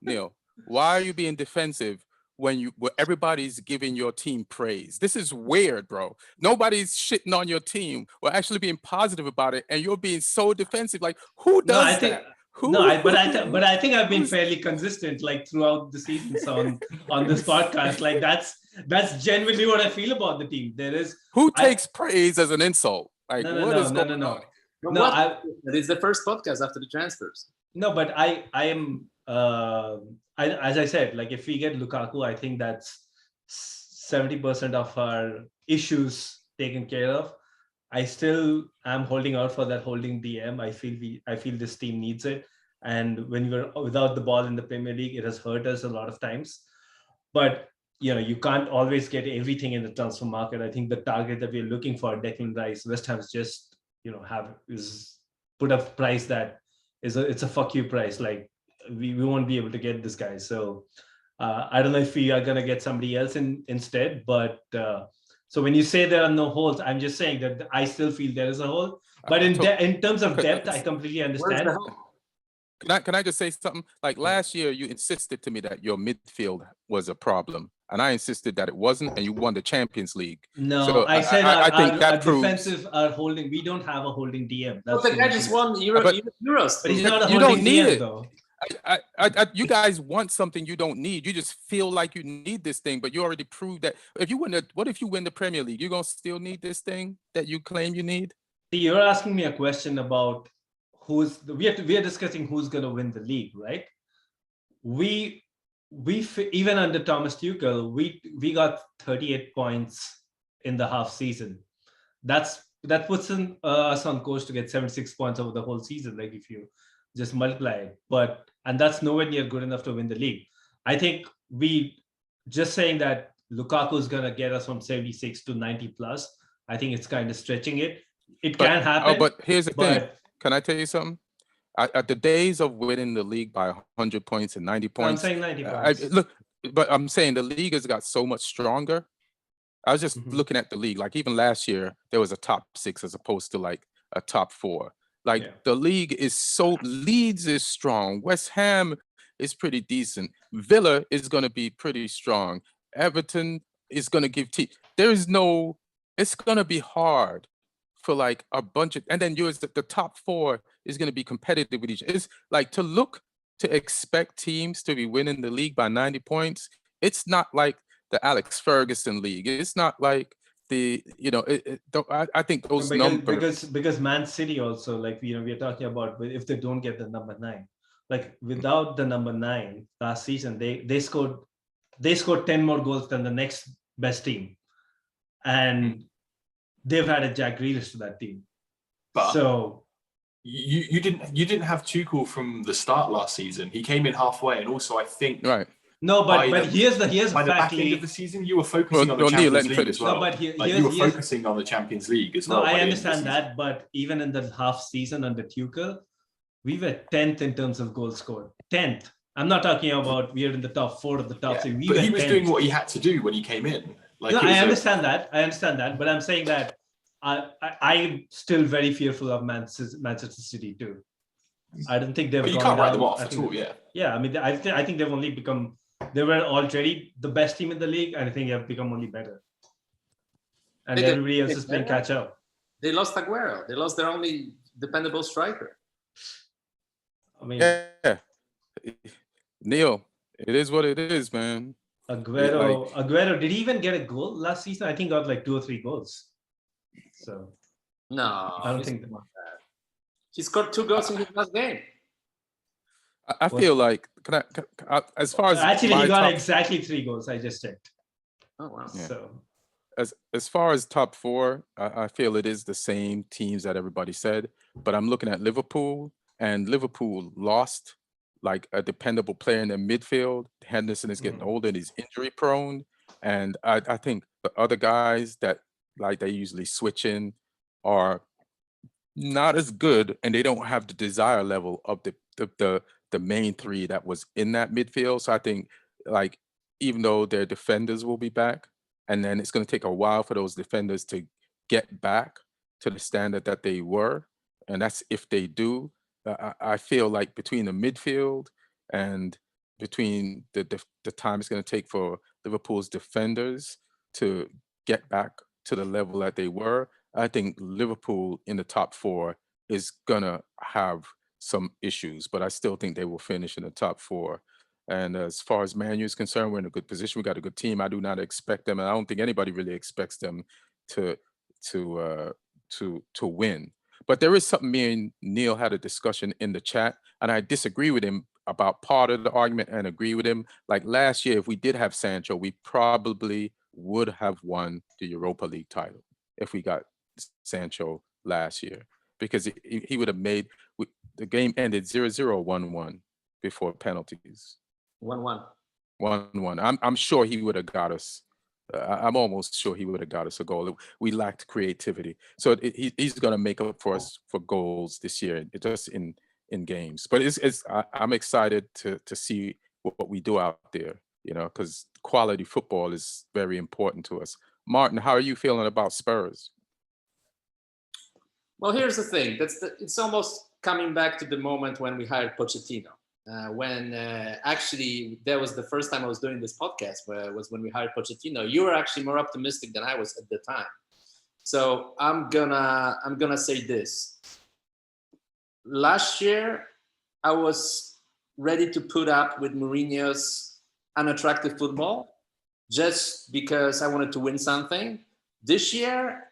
why are you being defensive when everybody's giving your team praise? This is weird, bro. Nobody's shitting on your team. We're actually being positive about it, and you're being so defensive. Like, who does that? But I think I've been fairly consistent throughout the season on this podcast. That's genuinely what I feel about the team. Who takes praise as an insult? No. It's the first podcast after the transfers. No, but I am as I said, if we get Lukaku, I think that's 70% of our issues taken care of. I still am holding out for that holding DM. I feel this team needs it. And when we're without the ball in the Premier League, it has hurt us a lot of times. But you can't always get everything in the transfer market. I think the target that we're looking for, Declan Rice, West Ham's just put a price that it's a fuck you price. We won't be able to get this guy. So I don't know if we are gonna get somebody else instead. But so when you say there are no holes, I'm just saying that I still feel there is a hole. But in terms of depth, I completely understand. Can I just say something? Last year, you insisted to me that your midfield was a problem, and I insisted that it wasn't, and you won the Champions League. No, so I said I think our that proves defensive are holding. We don't have a holding DM. That's the guy just won Euros. But he's not a you holding don't need DM it. though. You guys want something you don't need. You just feel like you need this thing, but you already proved that. What if you win the Premier League? You're gonna still need this thing that you claim you need? See, you're asking me a question about we are discussing who's going to win the league, right? We even under Thomas Tuchel, we got 38 points in the half season. That puts us on course to get 76 points over the whole season. If you just multiply it, and that's nowhere near good enough to win the league. I think we just saying that Lukaku is going to get us from 76 to 90 plus. I think it's kind of stretching it. It can happen. But here's the thing. Can I tell you something? At the days of winning the league by 100 points and 90 points, I'm saying 90 points. But I'm saying the league has got so much stronger. I was just looking at the league. Even last year, there was a top 6 as opposed to a top 4. The league is Leeds is strong. West Ham is pretty decent. Villa is going to be pretty strong. Everton is going to give it's going to be hard for a bunch of, and then the top 4 is going to be competitive with each other. It's to expect teams to be winning the league by 90 points. It's not like the Alex Ferguson league. It's not like I think those numbers. Because Man City also, we're talking about if they don't get the number 9, without the number 9 last season, they scored 10 more goals than the next best team. And they've added Jack Grealish to that team. But so you didn't have Tuchel from the start last season. He came in halfway, and also I think right. No, but here's the by the back end of the season, you were focusing on the Champions League as well. No, but you were focusing on the Champions League as well. No, I understand that, but even in the half season under Tuchel, we were 10th in terms of goals scored. 10th. I'm not talking about we are in the top 4 of the top 6. But he was doing what he had to do when he came in. I understand that, but I'm saying that I'm still very fearful of Manchester City too. I don't think they've. But you can't write them off at all, yeah. Yeah, I mean, I think they've only become. They were already the best team in the league, and I think they have become only better. And everybody else is playing catch up. They lost Aguero. They lost their only dependable striker. I mean, yeah. Neil, it is what it is, man. Aguero, did he even get a goal last season? I think got 2 or 3 goals. So no, I don't think he scored 2 goals in his last game. I feel like as far as actually my he got top, exactly 3 goals. I just checked. Oh wow. Yeah. So as far as top 4, I feel it is the same teams that everybody said. But I'm looking at Liverpool, and Liverpool lost like a dependable player in the midfield. Henderson is getting older and he's injury prone. And I think the other guys that like they usually switch in are not as good, and they don't have the desire level of the main 3 that was in that midfield. So I think like even though their defenders will be back, and then it's going to take a while for those defenders to get back to the standard that they were, and that's if they do. I feel like between the midfield and between the time it's going to take for Liverpool's defenders to get back to the level that they were, I think Liverpool in the top 4 is gonna have some issues, but I still think they will finish in the top 4. And as far as Man U is concerned, we're in a good position. We got a good team. I do not expect them, and I don't think anybody really expects them to to uh, to win. But there is something. Me and Neil had a discussion in the chat, and I disagree with him about part of the argument and agree with him. Like last year, if we did have Sancho, we probably would have won the Europa League title if we got Sancho last year, because he would have made the game ended 0-0 1-1 before penalties. 1-1. 1-1. I'm sure he would have got us. I'm almost sure he would have got us a goal. We lacked creativity, so he's going to make up for us for goals this year, just in games. But I'm excited to see what we do out there, because quality football is very important to us. Martin, how are you feeling about Spurs? Well, here's the thing. It's almost coming back to the moment when we hired Pochettino. When actually that was the first time I was doing this podcast, was when we hired Pochettino. You were actually more optimistic than I was at the time. So I'm gonna say this. Last year, I was ready to put up with Mourinho's unattractive football just because I wanted to win something. This year,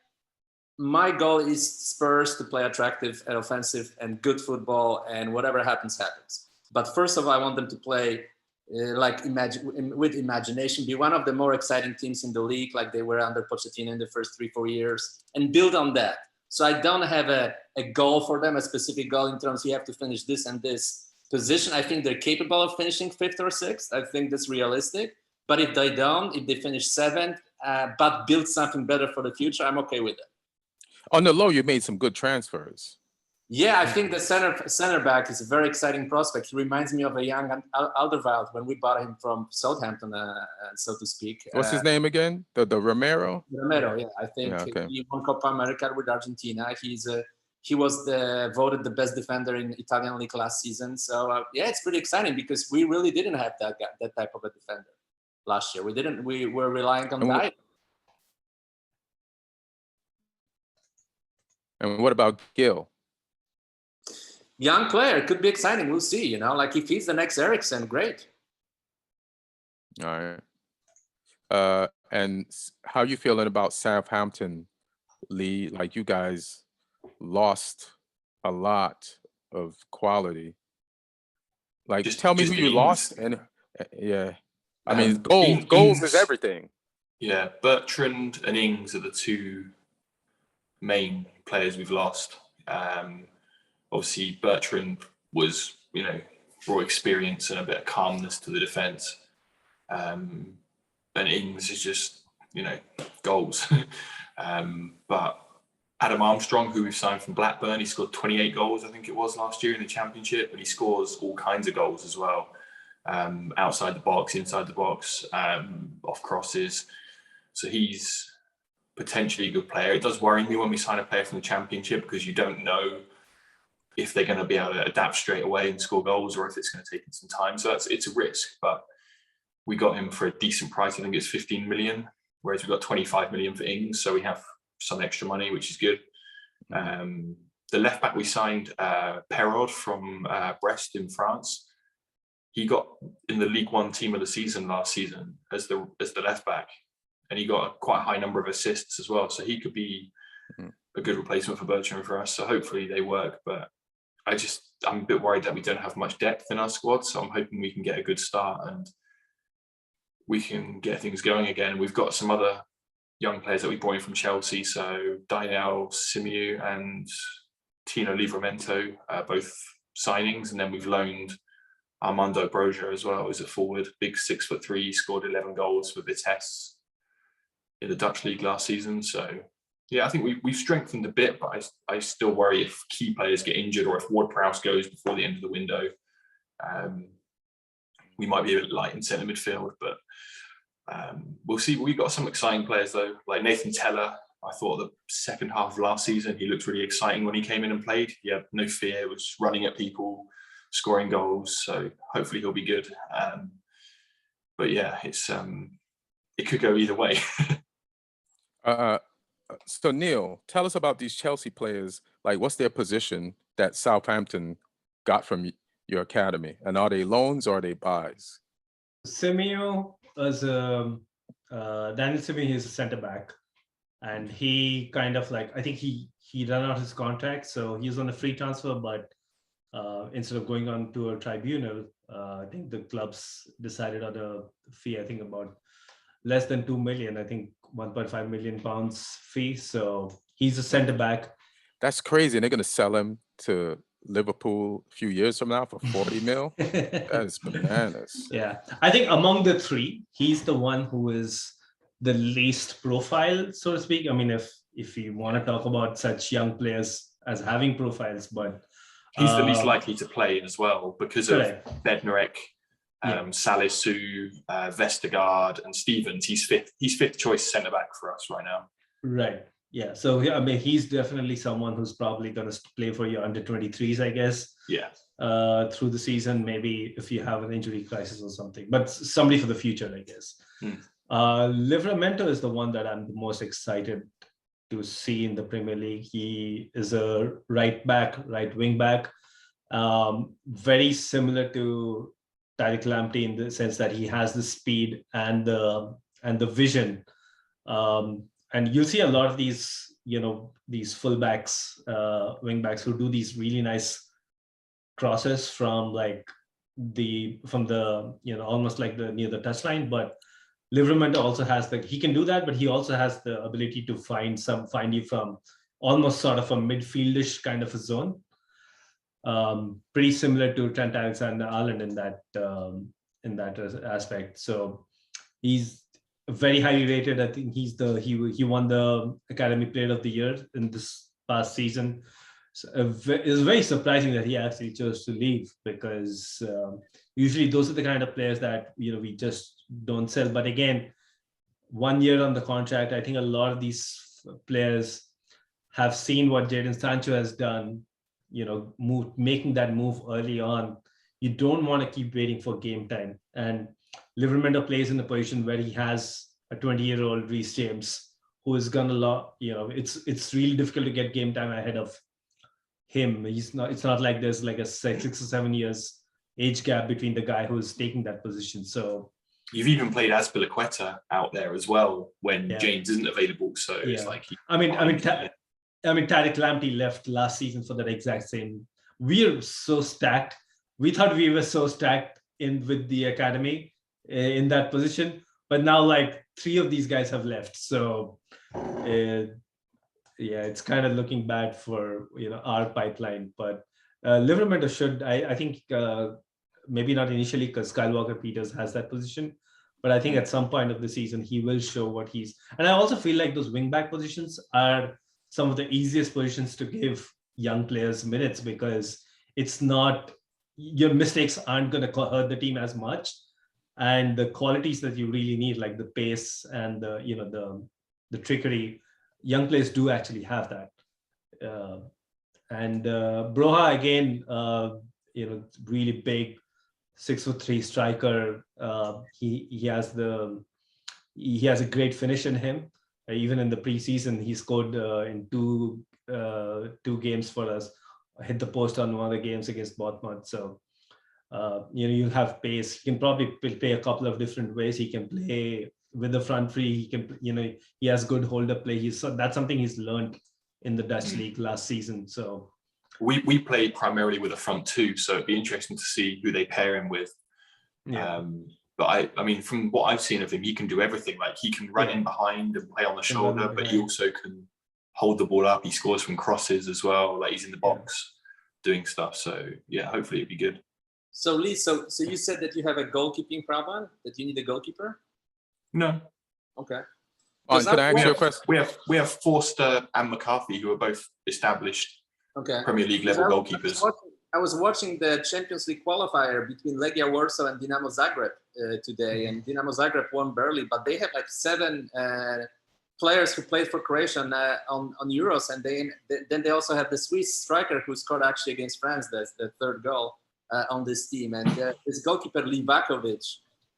my goal is Spurs to play attractive and offensive and good football, and whatever happens, happens. But first of all, I want them to play with imagination, be one of the more exciting teams in the league, like they were under Pochettino in the first 3-4 years, and build on that. So I don't have a goal for them, a specific goal in terms of you have to finish this and this position. I think they're capable of finishing 5th or 6th. I think that's realistic. But if they don't, if they finish 7th, but build something better for the future, I'm okay with it. On the low, you made some good transfers. Yeah, I think the center back is a very exciting prospect. He reminds me of a young Alderweireld when we bought him from Southampton, so to speak. What's his name again? The Romero? Romero, yeah. I think he won Copa America with Argentina. He was voted the best defender in Italian league last season. So yeah, it's pretty exciting because we really didn't have that type of a defender last year. We were relying on that. And what about Gil? Young player, could be exciting. We'll see. Like if he's the next Eriksen, great. All right. And how you feeling about Southampton, Lee? Like you guys lost a lot of quality. Like, tell me who you lost. And yeah, I mean, goals is everything. Yeah, Bertrand and Ings are the 2 main players we've lost. Obviously, Bertrand was, brought experience and a bit of calmness to the defence. And Ings is just, goals. But Adam Armstrong, who we've signed from Blackburn, he scored 28 goals, I think it was, last year in the Championship. And he scores all kinds of goals as well. Outside the box, inside the box, off crosses. So he's potentially a good player. It does worry me when we sign a player from the Championship because you don't know if they're going to be able to adapt straight away and score goals or if it's going to take some time. So it's a risk, but we got him for a decent price. I think it's 15 million, whereas we got 25 million for Ings. So we have some extra money, which is good. The left back we signed, Perraud from Brest in France. He got in the League One team of the season last season as the left back. And he got a quite high number of assists as well. So he could be a good replacement for Bertrand for us. So hopefully they work. But I'm a bit worried that we don't have much depth in our squad. So I'm hoping we can get a good start and we can get things going again. We've got some other young players that we brought in from Chelsea. So Daniel Simiu and Tino Livramento, both signings. And then we've loaned Armando Broja as well as a forward, big 6'3", scored 11 goals for Vitesse in the Dutch league last season. So yeah, I think we've strengthened a bit, but I still worry if key players get injured or if Ward-Prowse goes before the end of the window. We might be a bit light in centre midfield, but we'll see. We've got some exciting players though, like Nathan Teller. I thought the second half of last season, he looked really exciting when he came in and played. He had no fear, was running at people, scoring goals. So hopefully he'll be good. But yeah, it could go either way. So Neil, tell us about these Chelsea players. Like, what's their position that Southampton got from your academy? And are they loans or are they buys? Simeo is Daniel Simeo is a centre back, and he kind of like, I think he ran out his contract, so he's on a free transfer. But instead of going on to a tribunal, I think the clubs decided on a fee. I think about less than 2 million. I think 1.5 million pounds fee. So he's a centre back. That's crazy. And they're going to sell him to Liverpool a few years from now for 40 mil. That is bananas. Yeah. I think among the three, he's the one who is the least profile, so to speak. I mean, if you want to talk about such young players as having profiles, but he's the least likely to play as well because correct. of Bednarek, Salisu, Vestergaard, and Stevens. He's fifth choice centre back for us right now. Right. Yeah. So I mean, he's definitely someone who's probably going to play for your under 23s, I guess. Yeah. Through the season, maybe if you have an injury crisis or something, but somebody for the future, I guess. Livramento is the one that I'm the most excited to see in the Premier League. He is a right wing back, very similar to Tariq Lamptey in the sense that he has the speed and the vision. And you'll see a lot of these, these fullbacks, wing backs who do these really nice crosses from the almost like near the touchline. But Livramento also has he can do that, but he also has the ability to find you from almost sort of a midfieldish kind of a zone. Pretty similar to Trent Alexander-Arnold in that aspect. So he's very highly rated. I think he won the Academy Player of the Year in this past season. So it was very surprising that he actually chose to leave, because usually those are the kind of players that we just don't sell. But again, 1 year on the contract, I think a lot of these players have seen what Jadon Sancho has done. Making that move early on. You don't want to keep waiting for game time. And Livramento plays in a position where he has a 20-year-old Reece James who is gonna it's really difficult to get game time ahead of him. It's not like there's like a 6 or 7 years age gap between the guy who's taking that position. So you've even played Azpilicueta out there as well when James isn't available. So it's like Tariq Lamptey left last season for that exact same. We're so stacked. We thought we were so stacked with the academy in that position, but now 3 of these guys have left. So it's kind of looking bad for our pipeline. But Livramento should, I think, maybe not initially because Kyle Walker-Peters has that position, but I think at some point of the season he will show what he's. And I also feel like those wing-back positions are some of the easiest positions to give young players minutes, because it's not, your mistakes aren't going to hurt the team as much, and the qualities that you really need, like the pace and the trickery, young players do actually have that. And Broja again, really big, 6'3" striker. He has a great finish in him. Even in the preseason, he scored in two games for us. Hit the post on one of the games against Bournemouth. So you'll have pace. He can probably play a couple of different ways. He can play with the front three. He can, he has good hold-up play. That's something he's learned in the Dutch league last season. So We play primarily with a front two, so it'd be interesting to see who they pair him with. Yeah. But I mean, from what I've seen of him, he can do everything. Like he can run in behind and play on the shoulder, but he also can hold the ball up. He scores from crosses as well. Like he's in the box doing stuff. So yeah, hopefully it'd be good. So Lee, so you said that you have a goalkeeping problem, that you need a goalkeeper? No. Okay. Can I ask you a question? We have Forster and McCarthy, who are both established Premier League level goalkeepers. I was watching the Champions League qualifier between Legia Warsaw and Dinamo Zagreb today, and Dinamo Zagreb won barely, but they have like 7 players who played for Croatia on Euros, and then they also have the Swiss striker who scored actually against France the 3rd goal on this team, and this goalkeeper Livakovic,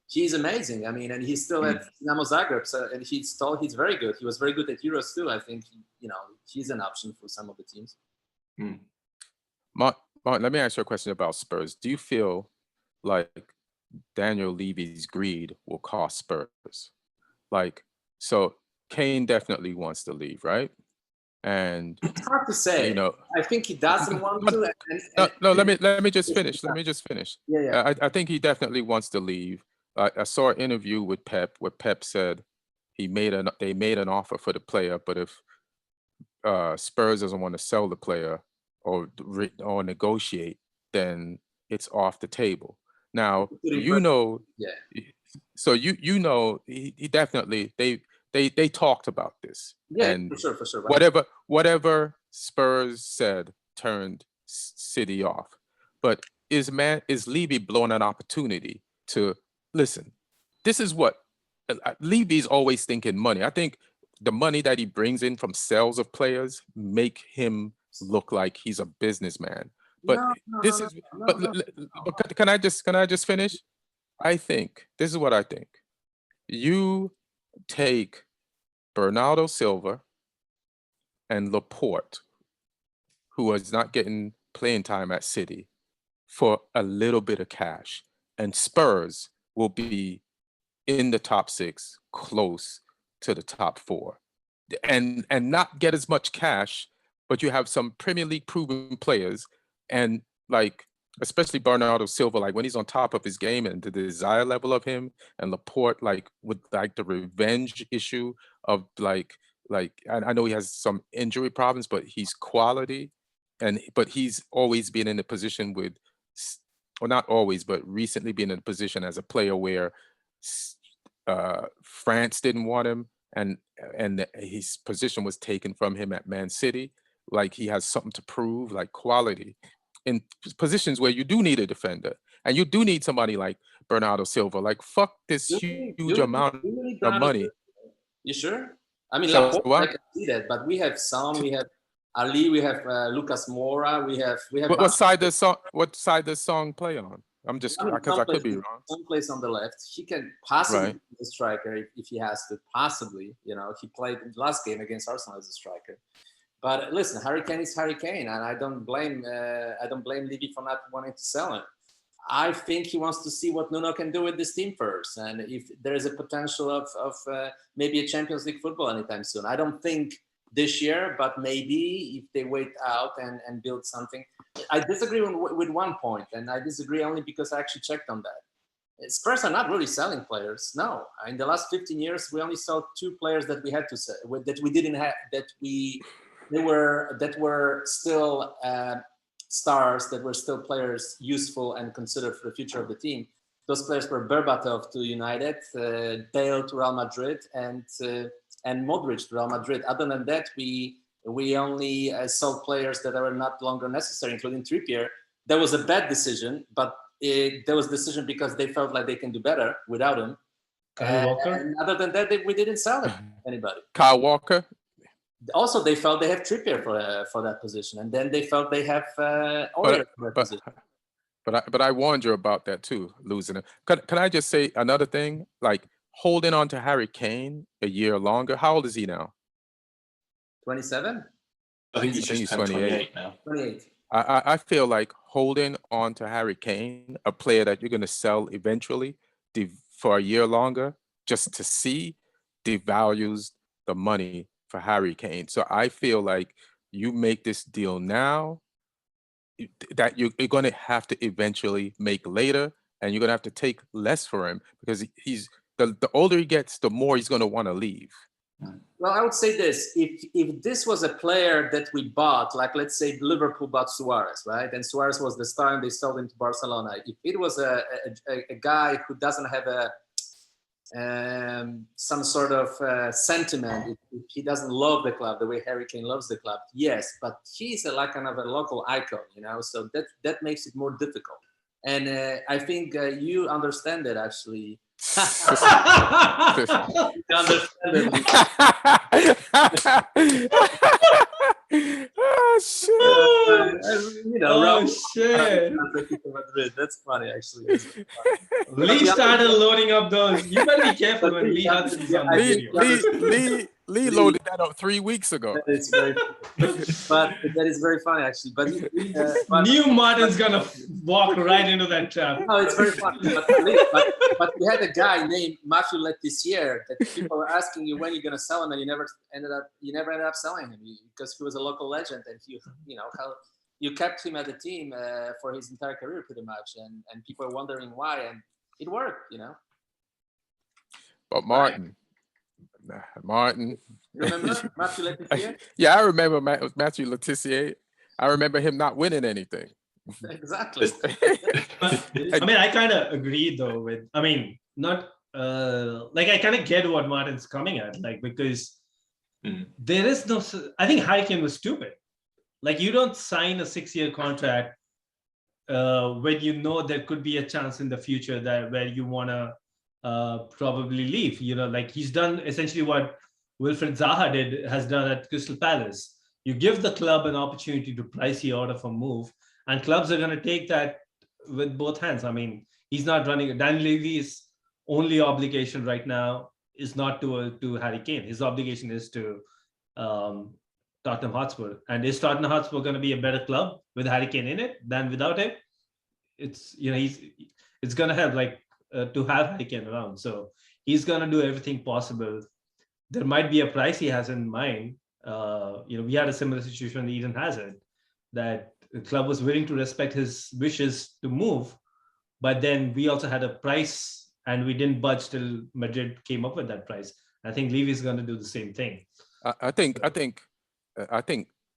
he's amazing. I mean, and he's still at Dinamo Zagreb, and he's very good. He was very good at Euros too. I think he's an option for some of the teams. Mark, let me ask you a question about Spurs. Do you feel like Daniel Levy's greed will cost Spurs? Like, so Kane definitely wants to leave, right? And it's hard to say. I think he doesn't want to. No, let me just finish. Yeah. I think he definitely wants to leave. I saw an interview with Pep where Pep said they made an offer for the player, but if Spurs doesn't want to sell the player or negotiate, then it's off the table. Now so he definitely they talked about this. Yeah, and for sure. Right. Whatever Spurs said turned City off. But is Levy blowing an opportunity to listen? This is what Levy's always thinking money. I think the money that he brings in from sales of players make him look like he's a businessman. But can I just finish? I think this is what I think. You take Bernardo Silva and Laporte, who is not getting playing time at City, for a little bit of cash, and Spurs will be in the top 6, close to the top 4, and not get as much cash, but you have some Premier League proven players, and like especially Bernardo Silva, like when he's on top of his game and the desire level of him, and Laporte, like with like the revenge issue of like I know he has some injury problems, but he's quality, but he's always been in a position with, or not always, but recently been in a position as a player where France didn't want him, and his position was taken from him at Man City. Like he has something to prove, like quality in positions where you do need a defender, and you do need somebody like Bernardo Silva. Like fuck this huge amount of money. You sure? I mean, So Laporte, I can see that, but we have Ali, we have Lucas Moura, we have. What side does song play on? I'm just because I could be wrong. Someplace on the left. He can possibly be a striker if he has to. Possibly, he played in the last game against Arsenal as a striker. But listen, Harry Kane is Harry Kane, and I don't blame Levy for not wanting to sell him. I think he wants to see what Nuno can do with this team first, and if there is a potential of maybe a Champions League football anytime soon. I don't think this year, but maybe if they wait out and build something. I disagree with one point, and I disagree only because I actually checked on that. Spurs are not really selling players. No, in the last 15 years, we only sold 2 players that we had to sell, that we didn't have, that were still stars, that were still players useful and considered for the future of the team. Those players were Berbatov to United, Bale to Real Madrid, and Modric to Real Madrid. Other than that, we only sold players that are not longer necessary, including Trippier. That was a bad decision, but that was a decision because they felt like they can do better without him. Kyle Walker? And other than that, we didn't sell anybody. Kyle Walker? Also, they felt they have Trippier for that position, and then they felt they have Oyer for that position. But I warned you about that too, losing him. Can I just say another thing? Like holding on to Harry Kane a year longer. How old is he now? 27? I think he's 28 now. 28. I feel like holding on to Harry Kane, a player that you're going to sell eventually for a year longer, just to see, devalues the money for Harry Kane. So I feel like you make this deal now, that you're going to have to eventually make later, and you're going to have to take less for him because he's the older he gets, the more he's going to want to leave. Well, I would say this: if this was a player that we bought, like let's say Liverpool bought Suarez, right? And Suarez was the star, and they sold him to Barcelona. If it was a guy who doesn't have some sort of sentiment, if he doesn't love the club the way Harry Kane loves the club, yes, but he's like kind of a local icon, so that makes it more difficult. And I think you understand that actually. You understand it. Oh shit! Madrid. That's funny, actually. Lee started loading up those. You better be careful when Lee Hudson is on the video. Lee loaded that up 3 weeks ago. That is very but that is very funny, actually. But New Martin's gonna walk right into that trap. No, it's very funny. But we had a guy named Matthew Letizier that people were asking you when you're gonna sell him, and you never ended up selling him because he was a local legend, and you kept him at the team for his entire career pretty much, and people are wondering why, and it worked, But Martin. Remember Matthew Letizier? Yeah, I remember Matthew Letizier. I remember him not winning anything. Exactly. I kind of agree though with. Not I kind of get what Martin's coming at, because there is no. I think Harry Kane was stupid. You don't sign a 6-year contract when you know there could be a chance in the future where you wanna. Probably leave, he's done essentially what Wilfred Zaha has done at Crystal Palace. You give the club an opportunity to price you out of a move, and clubs are going to take that with both hands. He's not running. Dan Levy's only obligation right now is not to Harry Kane. His obligation is to Tottenham Hotspur. And is Tottenham Hotspur going to be a better club with Harry Kane in it than without him? It's going to have to have Harry Kane around. So he's going to do everything possible. There might be a price he has in mind. We had a similar situation with Eden Hazard, that the club was willing to respect his wishes to move, but then we also had a price and we didn't budge till Madrid came up with that price. I think Levy is going to do the same thing. I think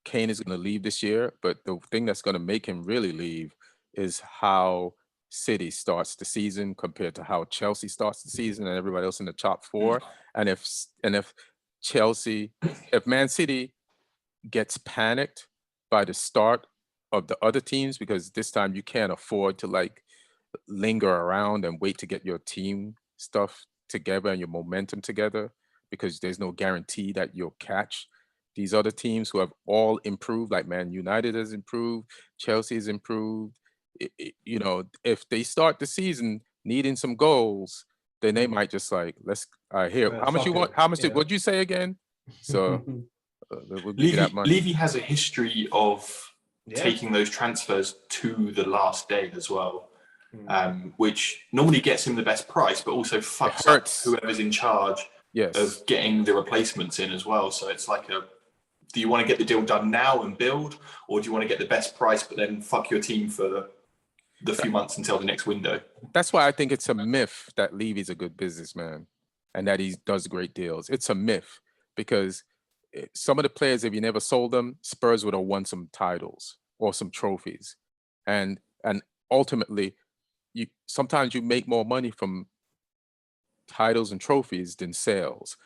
Kane is going to leave this year, but the thing that's going to make him really leave is how City starts the season compared to how Chelsea starts the season and everybody else in the top four. And if Man City gets panicked by the start of the other teams, because this time you can't afford to linger around and wait to get your team stuff together and your momentum together, because there's no guarantee that you'll catch these other teams who have all improved, like Man United has improved, Chelsea has improved. If they start the season needing some goals, then they might just let's here. How much you want? How much? What'd you say again? So we'll give you that money. Levy has a history of taking those transfers to the last day as well, which normally gets him the best price, but also fucks up whoever's in charge of getting the replacements in as well. So it's do you want to get the deal done now and build, or do you want to get the best price but then fuck your team for the few months until the next window? That's why I think it's a myth that Levy's a good businessman and that he does great deals. It's a myth, because some of the players, if you never sold them, Spurs would have won some titles or some trophies. And ultimately, sometimes you make more money from titles and trophies than sales.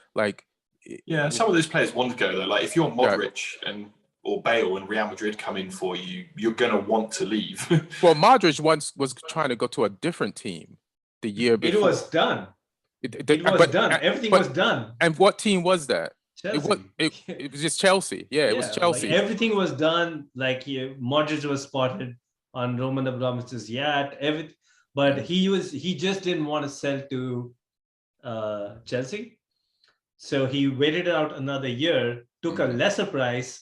Some of those players want to go though. If you're Modric or Bale and Real Madrid come in for you, you're gonna want to leave. Well, Modric once was trying to go to a different team the year before. It was done. Everything was done. And what team was that? Chelsea. It was just Chelsea. Yeah, it was Chelsea. Everything was done. Modric was spotted on Roman Abramovich's yacht. But he just didn't want to sell to Chelsea. So he waited out another year, took a lesser price,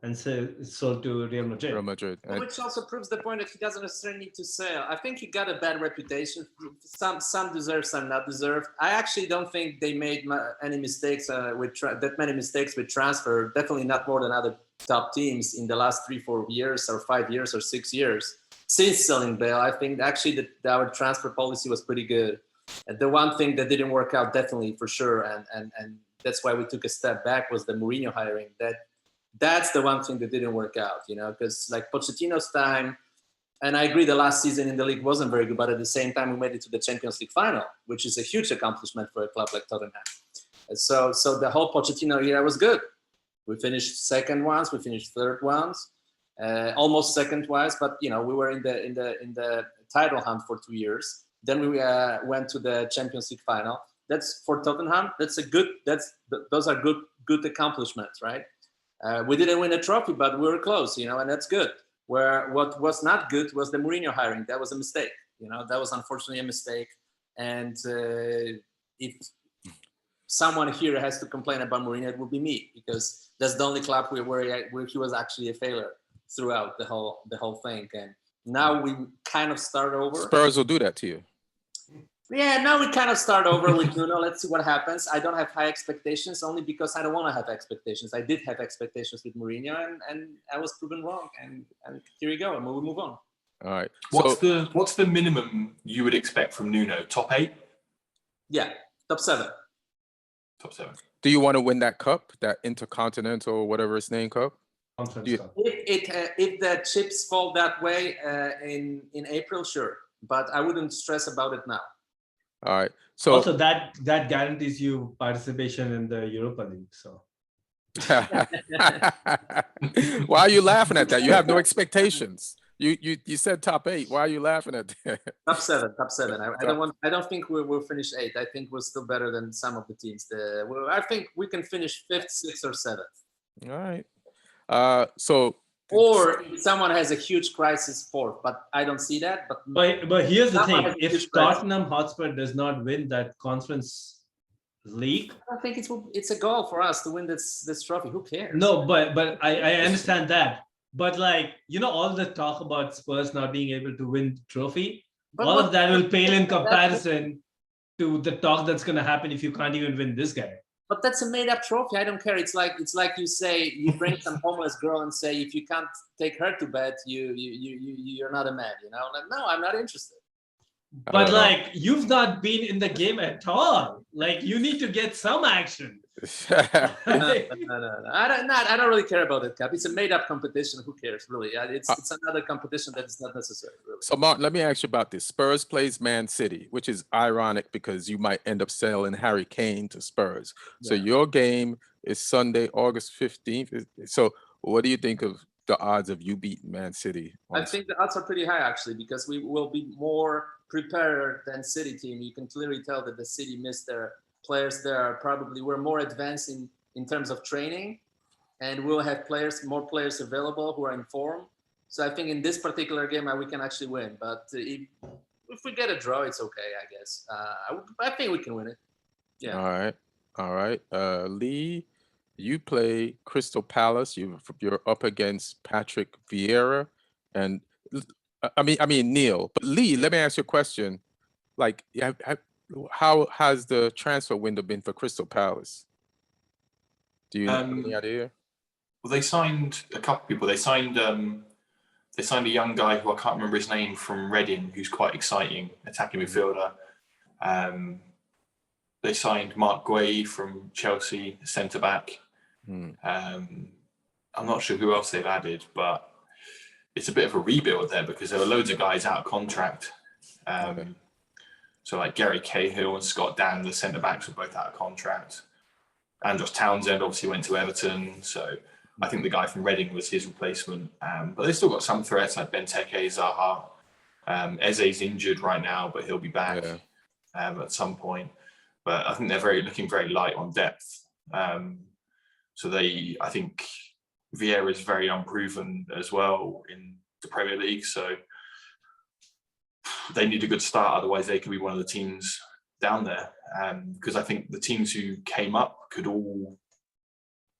and sold to Real Madrid. Which also proves the point that he doesn't necessarily need to sell. I think he got a bad reputation. Some deserve, some not deserve. I actually don't think they made any mistakes with that many mistakes with transfer. Definitely not more than other top teams in the last 3-4 years or 5 years or 6 years since selling Bale. I think actually that our transfer policy was pretty good. And the one thing that didn't work out, definitely for sure, and that's why we took a step back, was the Mourinho hiring. That's the one thing that didn't work out, because like Pochettino's time, and I agree the last season in the league wasn't very good, but at the same time we made it to the Champions League final, which is a huge accomplishment for a club like Tottenham. So the whole Pochettino era was good. We finished second once, we finished third once, almost second twice, but we were in the title hunt for 2 years. Then we went to the Champions League final. That's for Tottenham. Those are good accomplishments, right? We didn't win a trophy, but we were close, and that's good. Where what was not good was the Mourinho hiring. That was a mistake. That was unfortunately a mistake. And if someone here has to complain about Mourinho, it will be me, because that's the only club where he was actually a failure throughout the whole thing. And now we kind of start over. Spurs will do that to you. Yeah, now we kind of start over with Nuno. Let's see what happens. I don't have high expectations, only because I don't want to have expectations. I did have expectations with Mourinho, and I was proven wrong. And here we go, and we'll move on. All right. What's the minimum you would expect from Nuno? Top 8? Yeah, top 7. Top 7. Do you want to win that cup, that Intercontinental or whatever its name cup? If the chips fall that way in April, sure. But I wouldn't stress about it now. All right. So also that guarantees you participation in the Europa League. So why are you laughing at that? You have no expectations. You said top 8. Why are you laughing at that? Top 7. I don't think we'll finish 8. I think we're still better than some of the teams. I think we can finish 5th, 6th, or 7th. All right. Or if someone has a huge crisis, 4th, but I don't see that. But here's the thing: if Tottenham Hotspur does not win that Conference League, I don't think it's a goal for us to win this trophy. Who cares? No, but I understand that. But all the talk about Spurs not being able to win the trophy, all of that will pale in comparison to the talk that's going to happen if you can't even win this guy. But that's a made-up trophy. I don't care. It's like you bring some homeless girl and say, if you can't take her to bed, you're not a man. No, I'm not interested. But you've not been in the game at all. You need to get some action. No. I don't really care about it, Cap. It's a made-up competition. Who cares, really? It's another competition that is not necessary, really. So, Mark, let me ask you about this. Spurs plays Man City, which is ironic because you might end up selling Harry Kane to Spurs. Yeah. So your game is Sunday, August 15th. So what do you think of the odds of you beating Man City? I think the odds are pretty high, actually, because we will be more prepared than City team. You can clearly tell that the City missed their players there. Probably we're more advanced in terms of training, and we'll have more players available who are in form. So I think in this particular game we can actually win. But if we get a draw, it's okay, I guess. I think we can win it. Yeah. All right. Lee, you play Crystal Palace. You're up against Patrick Vieira, and I mean Neil. But Lee, let me ask you a question. How has the transfer window been for Crystal Palace? Do you have any idea? Well, they signed a couple of people. They signed a young guy who I can't remember his name from Reading, who's quite exciting, attacking midfielder. They signed Mark Guay from Chelsea, centre back. I'm not sure who else they've added, but it's a bit of a rebuild there because there were loads of guys out of contract. So Gary Cahill and Scott Dan, the centre backs, were both out of contract. Andros Townsend obviously went to Everton, so I think the guy from Reading was his replacement. But they've still got some threats like Benteke, Zaha. Eze's injured right now, but he'll be back at some point. But I think they're looking very light on depth. So I think Vieira is very unproven as well in the Premier League. So they need a good start, otherwise they could be one of the teams down there. Because I think the teams who came up could all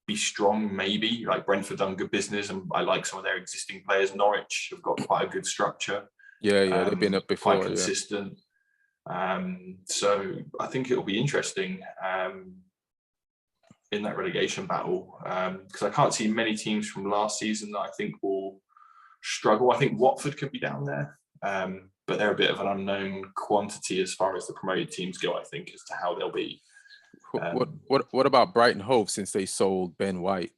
be strong, maybe. Like Brentford done good business, and I like some of their existing players. Norwich have got quite a good structure. Yeah, they've been up before. Quite consistent. So I think it'll be interesting. in that relegation battle, because I can't see many teams from last season that I think will struggle. I think Watford could be down there, but they're a bit of an unknown quantity as far as the promoted teams go, I think, as to how they'll be. What about Brighton Hove, since they sold Ben White?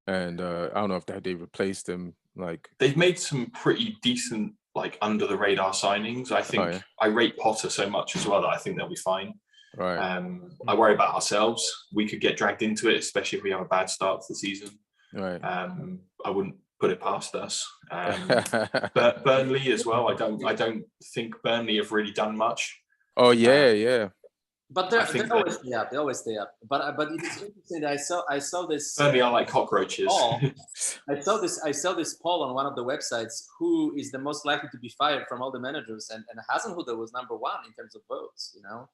And I don't know if they replaced him. Like, they've made some pretty decent, like, under the radar signings. I think I rate Potter so much as well that I think they'll be fine. Right. I worry about ourselves. We could get dragged into it, especially if we have a bad start to the season. Right. I wouldn't put it past us. But Burnley as well. I don't think Burnley have really done much. Oh yeah. But they always stay up. They always stay up. But it's interesting that I saw this. Burnley are like cockroaches. I saw this poll on one of the websites. Who is the most likely to be fired from all the managers? And Hasenhuttl was number one in terms of votes. You know,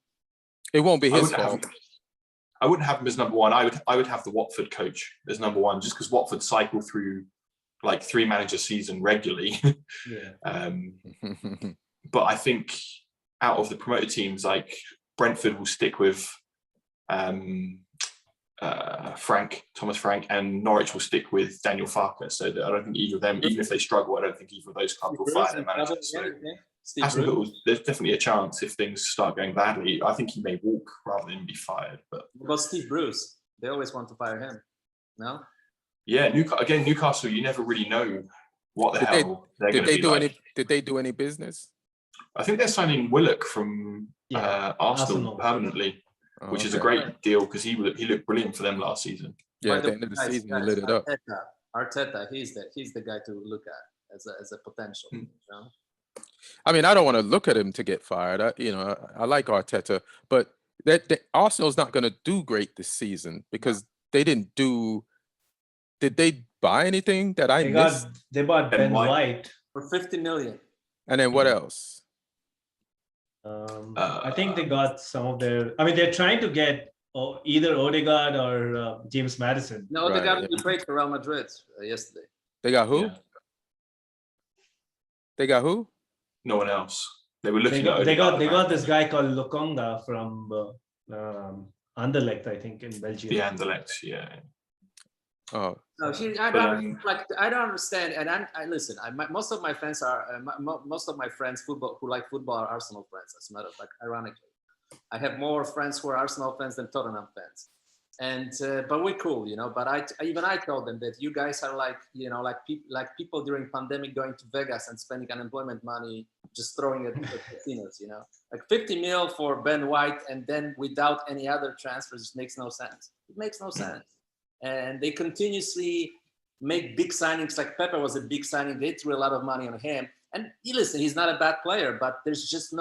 it won't be his fault. I wouldn't have him as number one. I would have the Watford coach as number one, just because Watford cycle through like 3 manager season regularly. But I think out of the promoted teams, like, Brentford will stick with Thomas Frank, and Norwich will stick with Daniel Farker. So I don't think either of them, even if they struggle, I don't think either of those clubs will fire their managers. So there's definitely a chance if things start going badly. I think he may walk rather than be fired. But what about Steve Bruce? They always want to fire him. No? Yeah, Newcastle, you never really know what the hell they're going to be like. Did they do any business? I think they're signing Willock from Arsenal permanently, which is a great deal because he looked brilliant for them last season. Yeah, at the end of the season, he lit it up. Arteta, he's the guy to look at as a potential. You know? I mean, I don't want to look at him to get fired. I like Arteta, but Arsenal's not going to do great this season because they didn't do. Did they buy anything that I missed? They bought Ben White for 50 million. And then what else? I think they got some of their. I mean, they're trying to get either Odegaard or James Maddison. No, Odegaard played for Real Madrid yesterday. They got who? Yeah. They got who? No one else. They were looking. They got this guy called Lokonga from Anderlecht, I think, in Belgium. Yeah, Anderlecht. Yeah. Oh. No, I don't understand. And I listen. Most of my friends who like football are Arsenal friends. As a matter of fact, ironically, I have more friends who are Arsenal fans than Tottenham fans. And but we're cool, you know. But I told them that you guys are like, you know, like people during pandemic going to Vegas and spending unemployment money just throwing it at casinos, you know. Like 50 mil for Ben White and then without any other transfers makes no sense. It makes no sense. And they continuously make big signings. Like Pepe was a big signing. They threw a lot of money on him. And listen, he's not a bad player, but there's just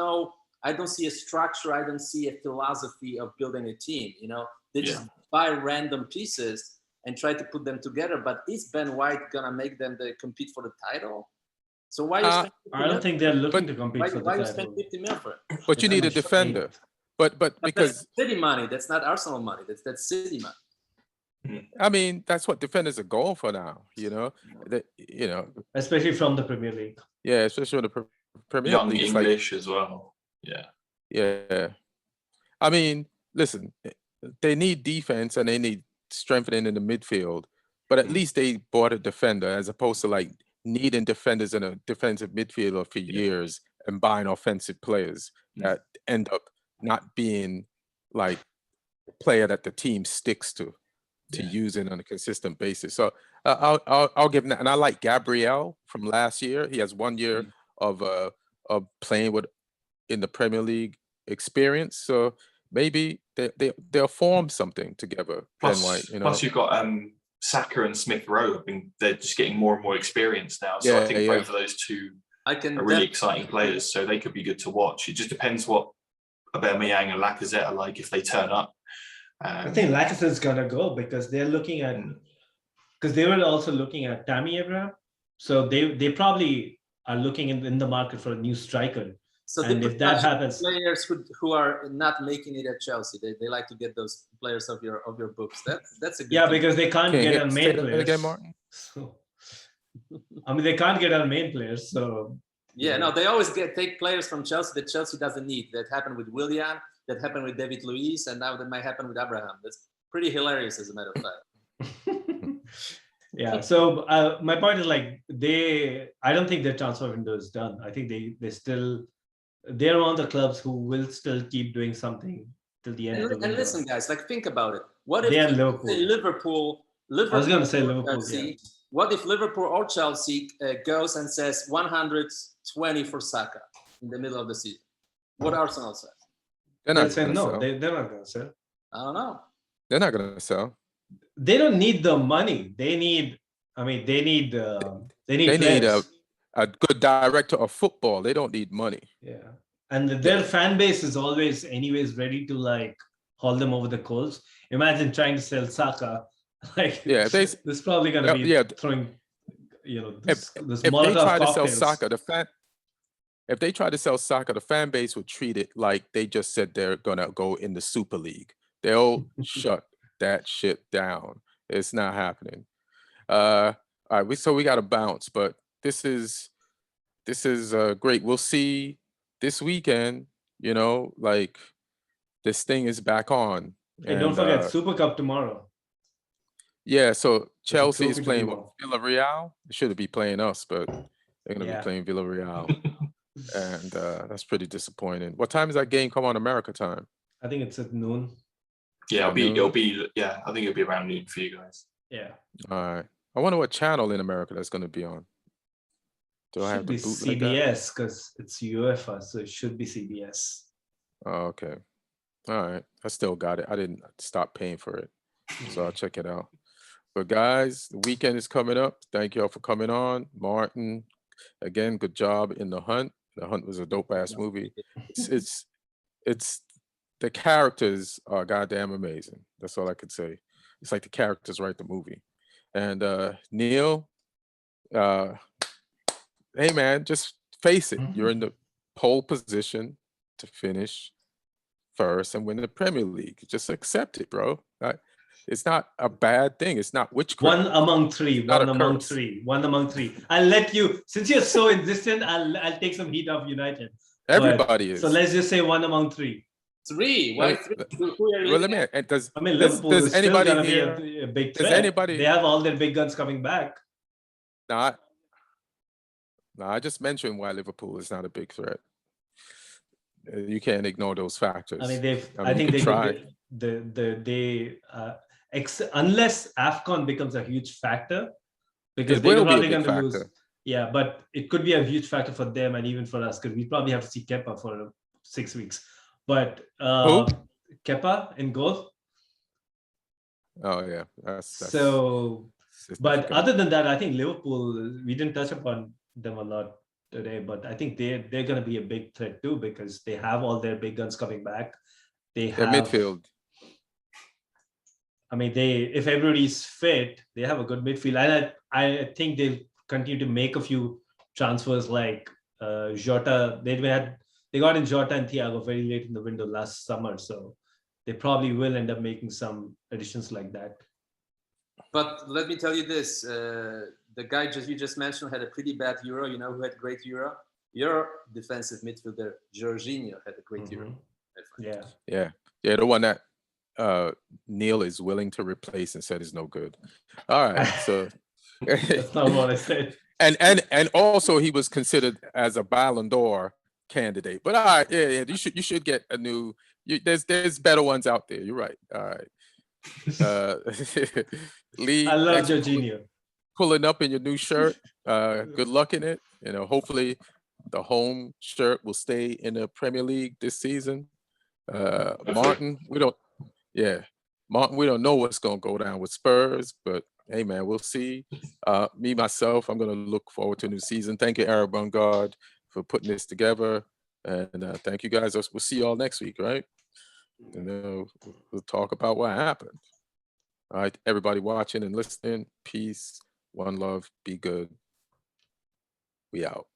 I don't see a structure. I don't see a philosophy of building a team. You know, they just buy random pieces and try to put them together. But is Ben White gonna make them compete for the title? So why? I don't think they're looking to compete for the title. Why you spend 50 mil for it? But you need a defender. But because that's City money, that's not Arsenal money. That's City money. I mean, that's what defenders are going for now. You know, especially from the Premier League. Yeah, especially from the Premier Young League. English as well. Yeah. I mean, listen, they need defense and they need strengthening in the midfield, but at least they bought a defender as opposed to like needing defenders in a defensive midfielder for years and buying offensive players that end up not being like a player that the team sticks to using on a consistent basis. So I'll give him that. And I like Gabriel from last year. He has 1 year of playing in the Premier League experience. So maybe they'll form something together. Plus you've got Saka and Smith Rowe. They're just getting more and more experience now. So I think both of those two are really exciting players. So they could be good to watch. It just depends what Aubameyang and Lacazette are like if they turn up. I think Lacazette's gonna go because they're looking at because they were also looking at Tammy Abraham. So they probably are looking in the market for a new striker. So and if that happens, players who are not making it at Chelsea, they like to get those players of your books. That's a good thing. Because they can't get on main players. Again, Martin? So, I mean, they can't get on main players. So they always take players from Chelsea that Chelsea doesn't need. That happened with Willian. That happened with David Luiz, and now that might happen with Abraham. pretty hilarious, as a matter of fact. Yeah. So my point is like I don't think their transfer window is done. I think they're one of the clubs who will still keep doing something till the end of the window. And listen, guys, like think about it. What if Liverpool? I was going to say Liverpool. Chelsea, what if Liverpool or Chelsea goes and says 120 for Saka in the middle of the season? What Arsenal says? They're not going to no. sell. They're not going to sell. I don't know. They're not going to sell. They don't need the money. They need a good director of football. They don't need money. Yeah. And their fan base is always anyways ready to like haul them over the coals. Imagine trying to sell Saka. Like there's probably gonna be throwing this Molotov cocktails. If they try to sell Saka, the fan base would treat it like they just said they're gonna go in the Super League. They'll shut that shit down. It's not happening. All right, we got to bounce, but this is great. We'll see this weekend. Like this thing is back on. And don't forget Super Cup tomorrow. Yeah, so Chelsea is playing Villarreal. They should be playing us, but they're gonna be playing Villarreal, and that's pretty disappointing. What time is that game come on America time? I think it's at noon. Yeah, it'll be. Yeah, I think it'll be around noon for you guys. Yeah. All right. I wonder what channel in America that's going to be on. Do I have to bootleg that? CBS because it's UEFA, so it should be CBS. Oh, okay. All right. I still got it. I didn't stop paying for it, so I'll check it out. But guys, the weekend is coming up. Thank you all for coming on. Martin, again, good job in The Hunt. The Hunt was a dope ass movie. It's the characters are goddamn amazing. That's all I could say. It's like the characters write the movie. And Neil, hey man, just face it. You're in the pole position to finish first and win the Premier League. Just accept it, bro. It's not a bad thing. It's not witchcraft. One among three. One among three. I'll let you, since you're so insistent, I'll take some heat off United. Everybody is. So let's just say one among three. Three. Why three? Well, let me. Liverpool is anybody still gonna here? Be a big threat. Does anybody? They have all their big guns coming back. No, I just mentioned why Liverpool is not a big threat. You can't ignore those factors. I mean, I think they try. Unless AFCON becomes a huge factor, because they're probably going to lose. Yeah, but it could be a huge factor for them and even for us, because we probably have to see Kepa for 6 weeks. But Kepa in goal. Oh yeah, that's so. But other than that, I think Liverpool. We didn't touch upon them a lot today, but I think they're going to be a big threat too, because they have all their big guns coming back. They have midfield. I mean, if everybody's fit, they have a good midfield, and I think they'll continue to make a few transfers like Jota. They got in Jota and Thiago very late in the window last summer, so they probably will end up making some additions like that. But let me tell you this: the guy you just mentioned had a pretty bad Euro. You know who had great Euro? Your defensive midfielder Jorginho had a great Euro. Yeah, the one that Neil is willing to replace and said is no good. All right, so that's not what I said. And also he was considered as a Ballon d'Or candidate. But all right, yeah, you should get a new. There's better ones out there. You're right. All right. Lee, I love Jorginho. Pulling up in your new shirt. Good luck in it. Hopefully the home shirt will stay in the Premier League this season. Martin, we don't know what's gonna go down with Spurs, but hey man, we'll see. Myself, I'm gonna look forward to a new season. Thank you, Eric Brungardt, for putting this together. And thank you guys. We'll see you all next week, right? And we'll talk about what happened. All right, everybody watching and listening, peace, one love, be good. We out.